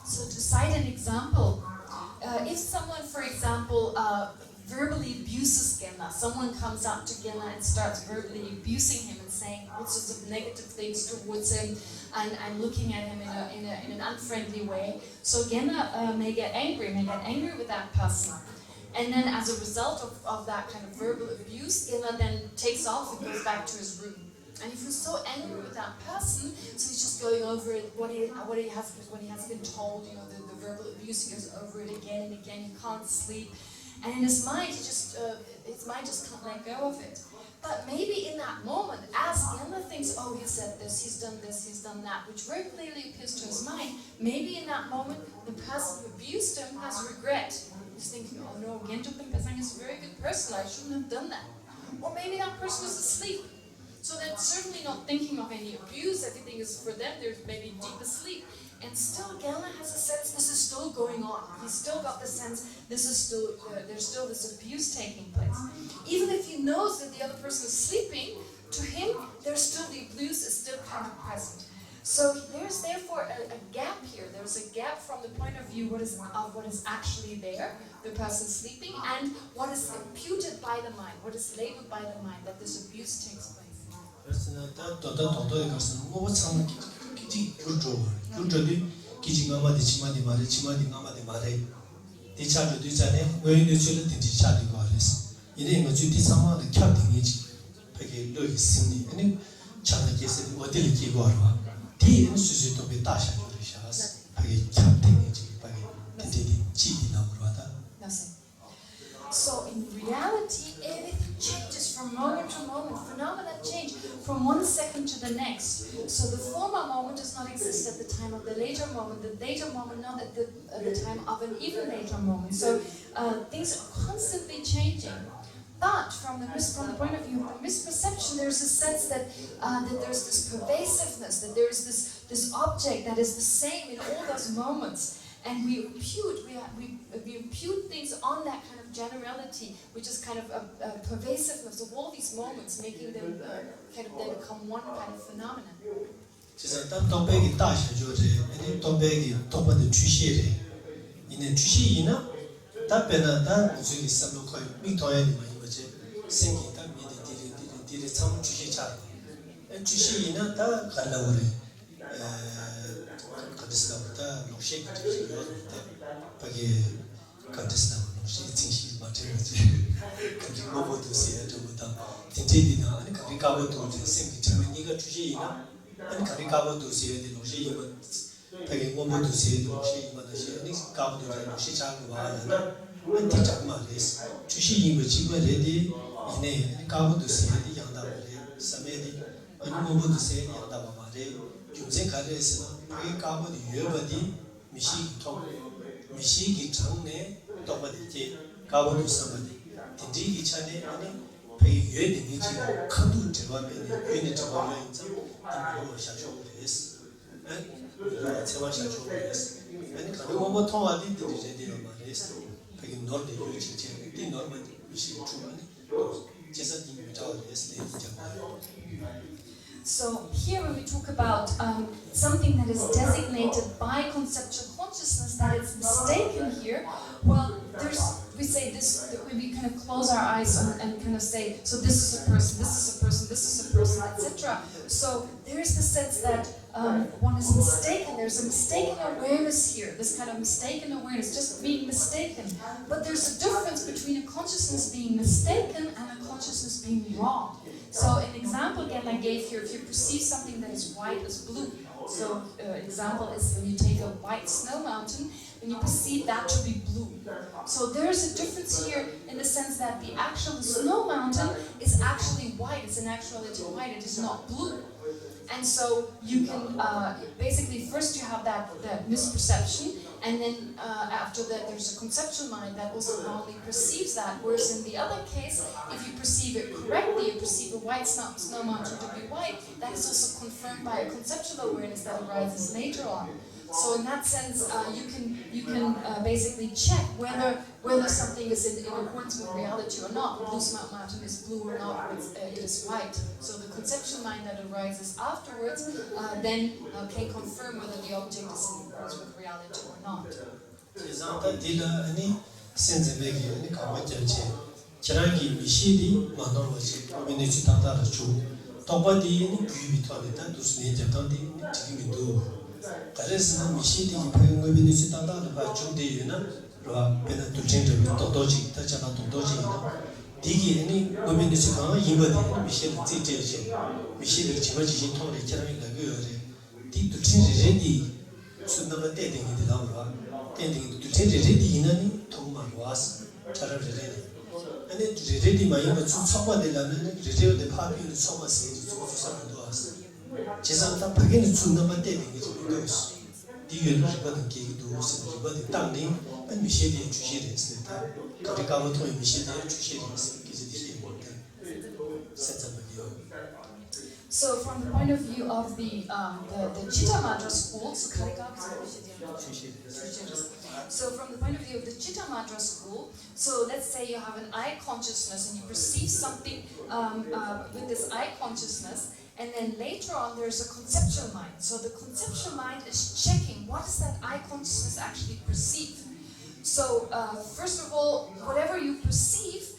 So to cite an example, if someone, for example, verbally abuses Gela, someone comes up to Gela and starts verbally abusing him and saying all sorts of negative things towards him and looking at him in an unfriendly way, so Gela may get angry with that person. And then as a result of that kind of verbal abuse, Gela then takes off and goes back to his room. And if he's so angry with that person, so he's just going over it, what he has been told, the verbal abuse, he goes over it again and again, he can't sleep. And in his mind, his mind just can't let go of it. But maybe in that moment, as Gela thinks, oh, he said this, he's done that, which very clearly appears to his mind, maybe in that moment, the person who abused him has regret. He's thinking, oh no, Gentuk Pempesang is a very good person, I shouldn't have done that. Or maybe that person is asleep. So they're certainly not thinking of any abuse, everything is for them, they're maybe deep asleep. And still, Gela has a sense this is still going on. He's still got the sense this is still, there's still this abuse taking place. Even if he knows that the other person is sleeping, to him, there's still the abuse is still kind of present. So there's therefore a gap here. There's a gap from the point of view of what is actually there, the person sleeping, and what is imputed by the mind, what is labeled by the mind, that this abuse takes place. Di susu tobe tasha yore. moment, phenomena change from one second to the next. So the former moment does not exist at the time of the later moment, the later moment not at the time of an even later moment. So things are constantly changing. But from the point of view of the misperception, there's a sense that that there's this pervasiveness, that there's this object that is the same in all those moments. And we impute things on that kind of generality, which is kind of a pervasiveness of all these moments, making them kind of then become one kind of phenomenon. 其实当东北的大小就是，东北的东北的巨蟹的，因为巨蟹一呢，它本来它你说的什么可以，明同样的嘛，因为这身体它面的长巨蟹差的，巨蟹一呢它很老的，그래서 다 로시 같은 거 되게 컨테스트 로시 진실 마찬가지 그리고 뭐도 세야 되고다 진짜이나 아니 그리 가고도 생기 처음에 네가 주시이나 아니 그리 가고도 세야 돼 로시 이거 되게 뭐도 세야 돼 로시 이거 아니 가고도 로시 작고 와나 안티 작만 레스 주시 이거 지금 레디 이네 가고도 세야 돼 양다 그래 섬에디 아니 뭐도 세야 돼 양다 봐 말해 요새 가르에서 그 가보디 유여버디 미시기 통 미시기 장내 또버디 가보도 섬버디 딘디기 차네 아니 배 유여딩이 지금 큰도 제바면이 유여딩 제바면 이제 이거 샤쇼브레스 에 제바 샤쇼브레스 아니 그리고 뭐 통화디 디디제디로 말레스 배 노르데 유지제 디 노르만 미시기 주만이 제사디 유자레스 네 So here when we talk about something that is designated by conceptual consciousness, that it's mistaken here, well, we say this, when we kind of close our eyes and kind of say, so this is a person, this is a person, this is a person, etc. So there is the sense that one is mistaken, there's a mistaken awareness here, this kind of mistaken awareness, just being mistaken. But there's a difference between a consciousness being mistaken and a consciousness being wrong. So an example again I gave here, if you perceive something that is white as blue, so example is when you take a white snow mountain, when you perceive that to be blue. So there is a difference here in the sense that the actual snow mountain is actually white, it's in actuality white, it is not blue. And so you can, basically first you have that misperception, and then after that there's a conceptual mind that also not only perceives that, whereas in the other case, if you perceive it correctly, you perceive a white snow mountain to be white, that is also confirmed by a conceptual awareness that arises later on. So in that sense, you can basically check whether something is in accordance with reality or not. The blue snow mountain is blue or not, it is white. So the conceptual mind that arises afterwards then can confirm whether the object is in accordance with reality or not. 그래서 미시디 배경을 비는 단단한 바 중대유나 로 배는 둘째로 도도지 다잖아 도도지나 디기니 고민의 시간은 이거든 미시디 찌찌지 미시디 지마지 통에 처럼이 나고요 디 둘째제디 순나가 때딩이 나오라 때딩이 둘째제디 이나니 통만 와서 차라리래 아니 제제디 마이가 수석화되려면 제제의 파비는 소마세지 수석도 왔어 제상다 파견이 순나가 때딩이 그것이 디유는 받은 계기도 없으니 받은 땅이 미시디의 주시를 했을 때 그렇게 가면 또 미시디의 주시를 했을 기지들이 뭔데 센서블이요. So from the point of view of the Chitta Madra school, so from the point of view of the Chitta Madra school, so let's say you have an eye consciousness and you perceive something with this eye consciousness. And then later on, there's a conceptual mind. So the conceptual mind is checking what does that eye consciousness actually perceive. So first of all, whatever you perceive,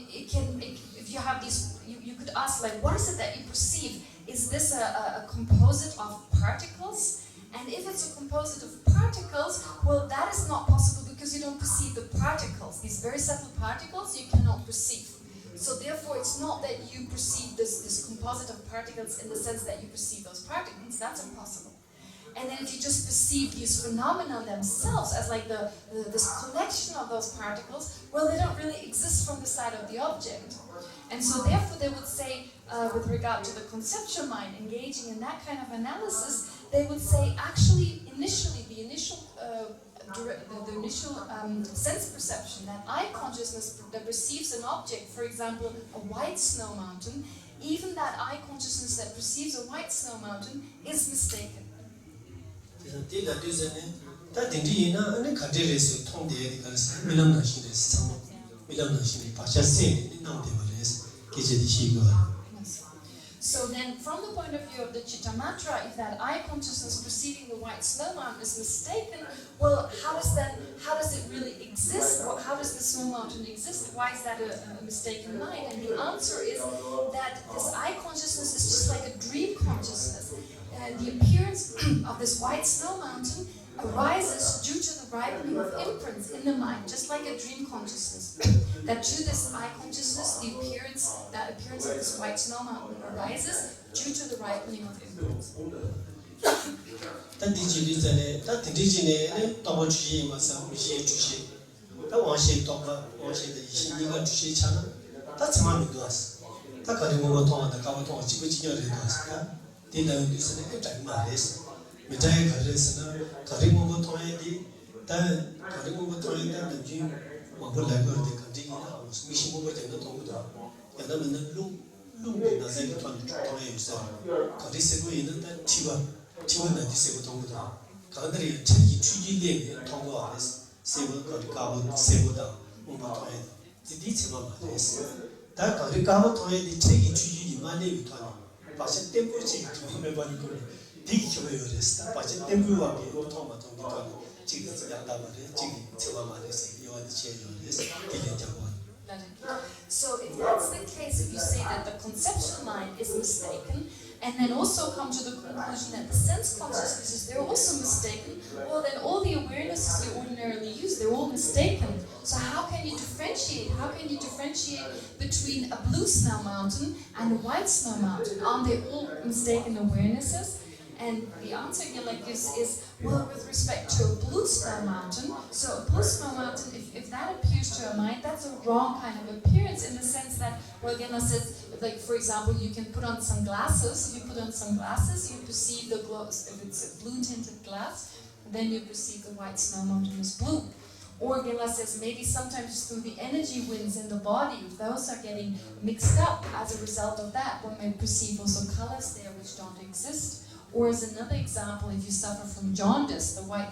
if you have these, you could ask like, what is it that you perceive? Is this a composite of particles? And if it's a composite of particles, well, that is not possible because you don't perceive the particles. These very subtle particles you cannot perceive. So therefore, it's not that you perceive this composite of particles in the sense that you perceive those particles. That's impossible. And then if you just perceive these phenomena themselves as like this collection of those particles, well, they don't really exist from the side of the object. And so therefore they would say, with regard to the conceptual mind, engaging in that kind of analysis, they would say actually initially, the initial sense perception, that eye consciousness that perceives an object, for example, a white snow mountain, even that eye consciousness that perceives a white snow mountain is mistaken. So then, from the point of view of the Chittamatra, if that eye consciousness perceiving the white snow mountain is mistaken, well, how does it really exist? How does the snow mountain exist? Why is that a mistaken mind? And the answer is that this eye consciousness is just like a dream consciousness. The appearance of this white snow mountain arises due to the ripening of imprints in the mind, just like a dream consciousness. That to this eye consciousness, that appearance of this white snow mountain arises due to the ripening of imprints. So if that's the case, if you say that the conceptual mind is mistaken, and then also come to the conclusion that the sense consciousnesses, they're also mistaken, well then all the awarenesses you ordinarily use, they're all mistaken. So how can you differentiate? How can you differentiate between a blue snow mountain and a white snow mountain? Aren't they all mistaken awarenesses? And the answer again like this is, well, with respect to a blue snow mountain, so a blue snow mountain, if that appears to a mind, that's a wrong kind of appearance in the sense that, well, again, I said, like, for example, you can put on sunglasses. If you put on sunglasses, you perceive the glow. If it's a blue-tinted glass, then you perceive the white snow mountain as blue. Or Gela says maybe sometimes through the energy winds in the body, if those are getting mixed up as a result of that, one may perceive also colors there which don't exist. Or as another example, if you suffer from jaundice, the white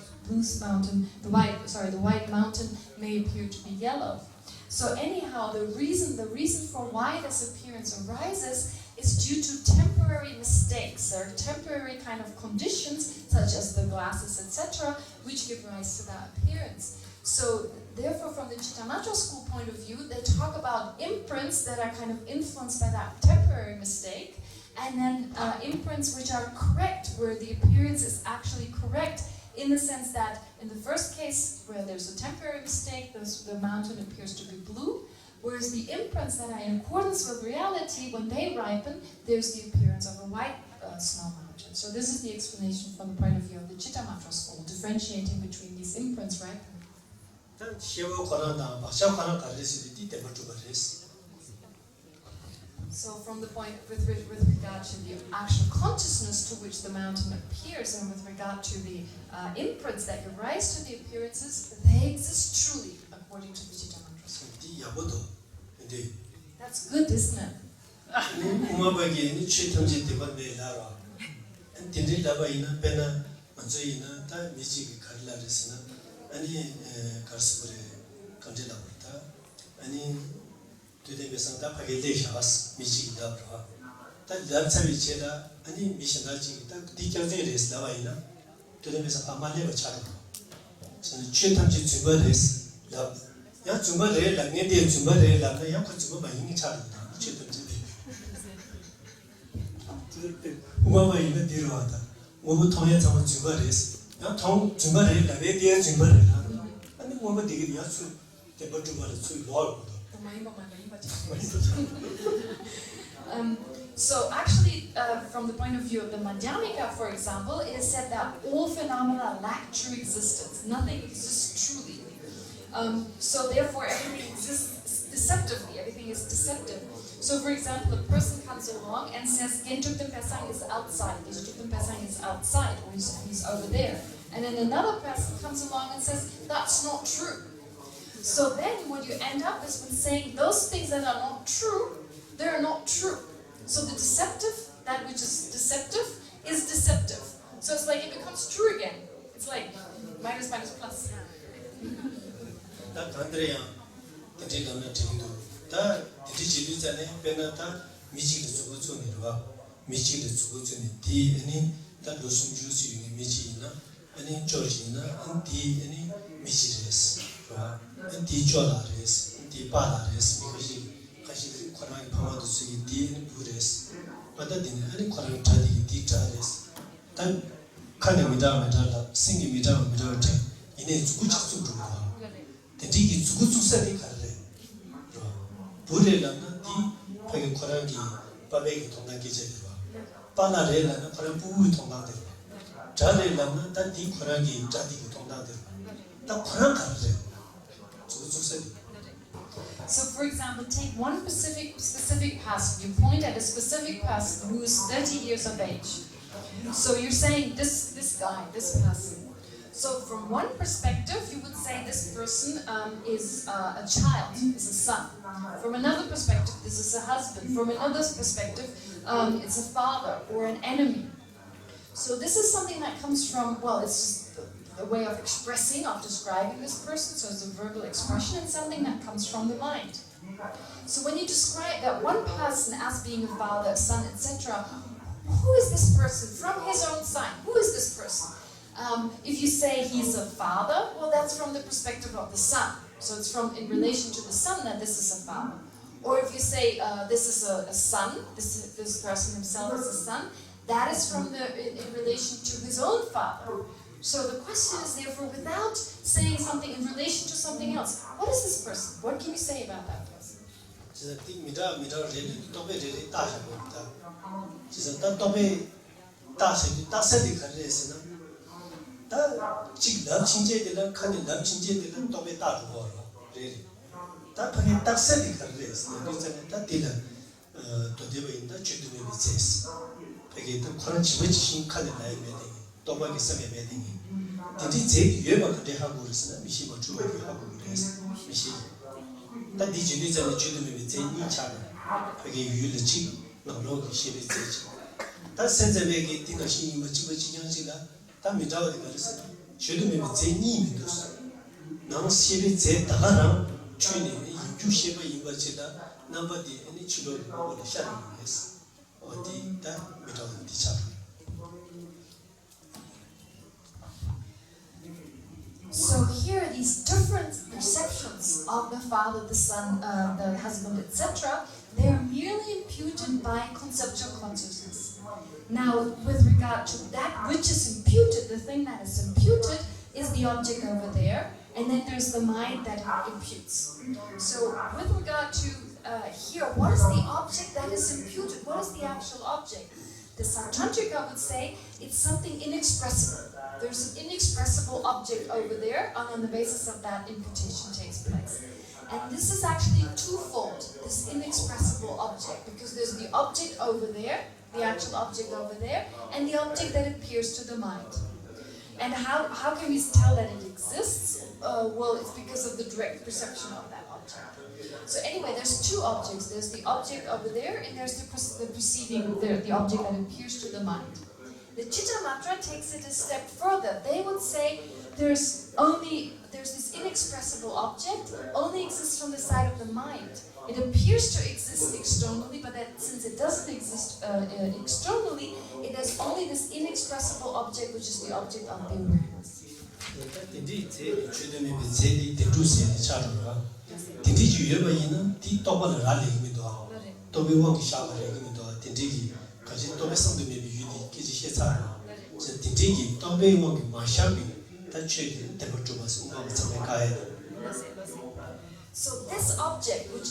mountain may appear to be yellow. So anyhow, the reason for why this appearance arises is due to temporary mistakes. There are temporary kind of conditions, such as the glasses, etc., which give rise to that appearance. So therefore, from the Chittamatra school point of view, they talk about imprints that are kind of influenced by that temporary mistake, and then imprints which are correct, where the appearance is actually correct, in the sense that in the first case, where there's a temporary mistake, the mountain appears to be blue, whereas the imprints that are in accordance with reality, when they ripen, there's the appearance of a white snow mountain. So this is the explanation from the point of view of the Chittamatra school, differentiating between these imprints ripening. So from the point, with regard to the actual consciousness to which the mountain appears, and with regard to the imprints that give rise to the appearances, they exist truly, according to the Chittamatra school. That's good, isn't it? today besanta phagelde shas michi da bra ta lamsa bichela ani mishana ji ta dikyaze res la vaina today besanta amale bachara so chetam ji zuba res la ya zuba re la nge de zuba re la ya ko zuba ba yin cha da chetam ji uwa ina dirwata uwa thonye chama zuba res ya thong zuba re la ve de zuba re la ani uwa de ge ya su te ba zuba re su lo So actually, from the point of view of the Madhyamika, for example, it is said that all phenomena lack true existence. Nothing exists truly. So therefore, everything exists deceptively. Everything is deceptive. So, for example, a person comes along and says, Gentukten Pesang is outside. Gentukten Pesang is outside, or he's over there. And then another person comes along and says, that's not true. So then what you end up is with saying those things that are not true, they're not true. So the deceptive, that which is deceptive. So it's like it becomes true again. It's like minus minus plus. So, for example, take one specific person. You point at a specific person who is 30 years of age. So you're saying this guy, this person. So from one perspective, you would say this person is a child, is a son. From another perspective, this is a husband. From another perspective, it's a father or an enemy. So this is something that comes from, well, it's a way of expressing, of describing this person. So it's a verbal expression and something that comes from the mind. So when you describe that one person as being a father, a son, etc., who is this person from his own side? Who is this person? If you say he's a father, well, that's from the perspective of the son. So it's from in relation to the son that this is a father. Or if you say this is a son, this person himself is a son, that is from in relation to his own father. So the question is therefore, without saying something in relation to something else, what is this person? What can you say about that person? So here are these different perceptions of the father, the son, the husband, etc. They are merely imputed by conceptual consciousness. Now, with regard to that which is imputed, the thing that is imputed is the object over there, and then there's the mind that imputes. So, with regard to here, what is the object that is imputed? What is the actual object? The Tantrika would say it's something inexpressible. There's an inexpressible object over there, and on the basis of that, imputation takes place. And this is actually twofold, this inexpressible object, because there's the object over there, the actual object over there, and the object that appears to the mind. And how can we tell that it exists? Well, it's because of the direct perception of that object. So anyway, there's two objects. There's the object over there, and there's the perceiving, the object that appears to the mind. The Chitta Matra takes it a step further. They would say there's this inexpressible object, only exists from the side of the mind. It appears to exist externally, but that since it doesn't exist externally, it has only this inexpressible object, which is the object of the awareness. So this object, which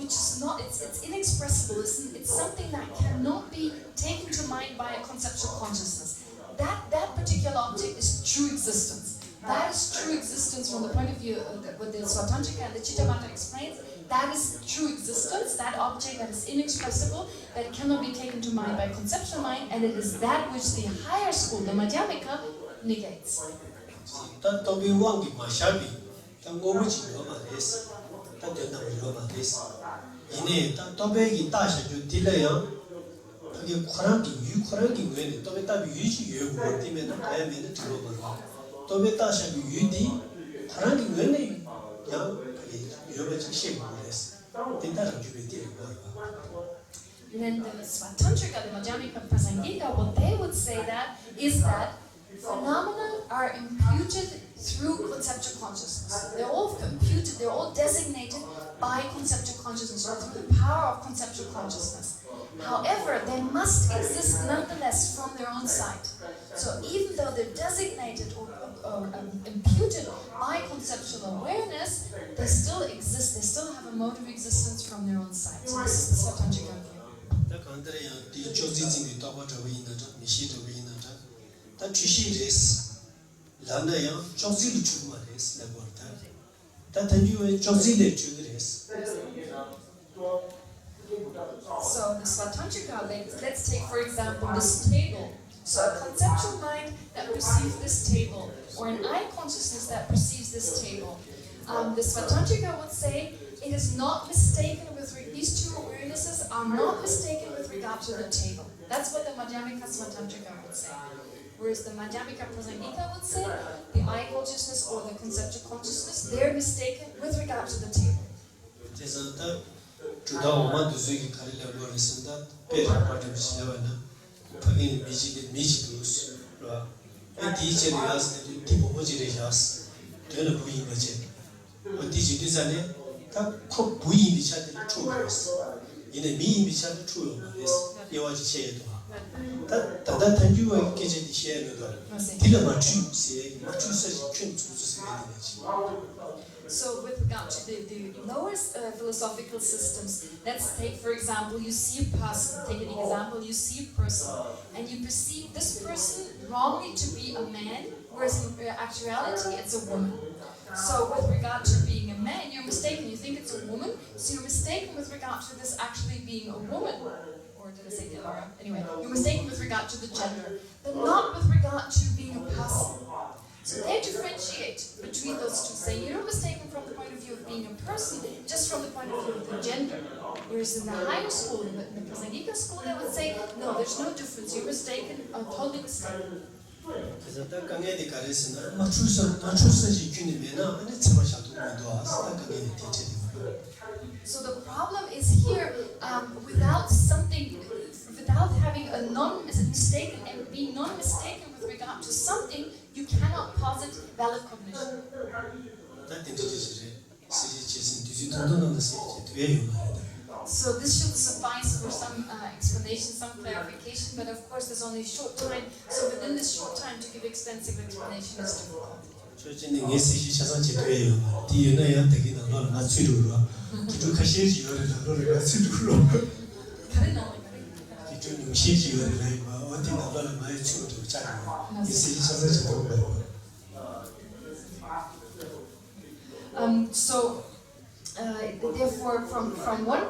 which is not, it's inexpressible, it's something that cannot be taken to mind by a conceptual consciousness. That particular object is true existence. That is true existence from the point of view of what the Svatantrika and the Chitta explains. That is true existence, that object that is inexpressible, that cannot be taken to mind by conceptual mind, and it is that which the higher school, the Madhyamika, negates. And then the Svatantrika, the Madhyamika Prasangika, what they would say that is that phenomena are imputed through conceptual consciousness. They're all computed, they're all designated by conceptual consciousness or through the power of conceptual consciousness. However, they must exist nonetheless from their own side. So even though they're designated or imputed by conceptual awareness, they still exist, they still have a mode of existence from their own side. So this is the Svatantrika view. So the Svatantrika, let's take for example this table. So a conceptual mind that perceives this table, or an eye consciousness that perceives this table. The Svatantrika would say it is not mistaken with these two awarenesses are not mistaken with regard to the table. That's what the Madhyamika Svatantrika would say. Whereas the Madhyamika Prasangika would say the eye consciousness or the conceptual consciousness, they're mistaken with regard to the table. So with regard to the lowest philosophical systems, let's take for example, you see a person, take an example, you see a person, and you perceive this person wrongly to be a man, whereas in actuality it's a woman. So with regard to being a man, you're mistaken, you think it's a woman, so you're mistaken with regard to this actually being a woman. Or did I say the other? Anyway, you're mistaken with regard to the gender, but not with regard to being a person. So they differentiate between those two, saying you're not mistaken from the point of view of being a person, just from the point of view of the gender. Whereas in the higher school, in the Prasangika school, they would say, no, there's no difference, you're mistaken, totally mistaken. So the problem is here, without having a non-mistaken and being non-mistaken with regard to something, you cannot posit valid cognition. So this should suffice for some explanation, some clarification, but of course there's only a short time, so within this short time to give extensive explanation is difficult. Therefore, from one,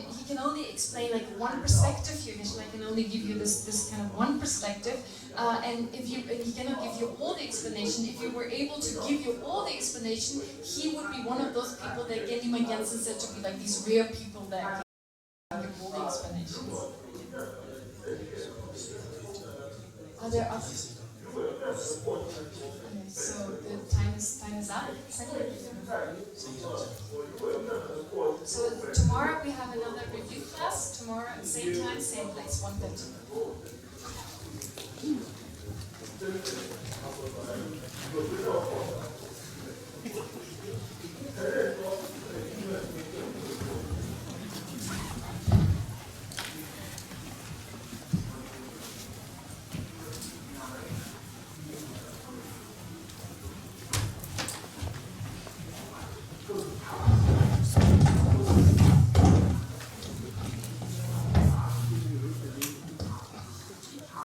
he can only explain like one perspective here. I can only give you this kind of one perspective, and he cannot give you all the explanation. If you were able to give you all the explanation, he would be one of those people that Genima Jensen said to be like these rare people that can give all the explanations. Are there others? Okay, so the time is up. So tomorrow we have another review class. Tomorrow at the same time, same place, 1:30.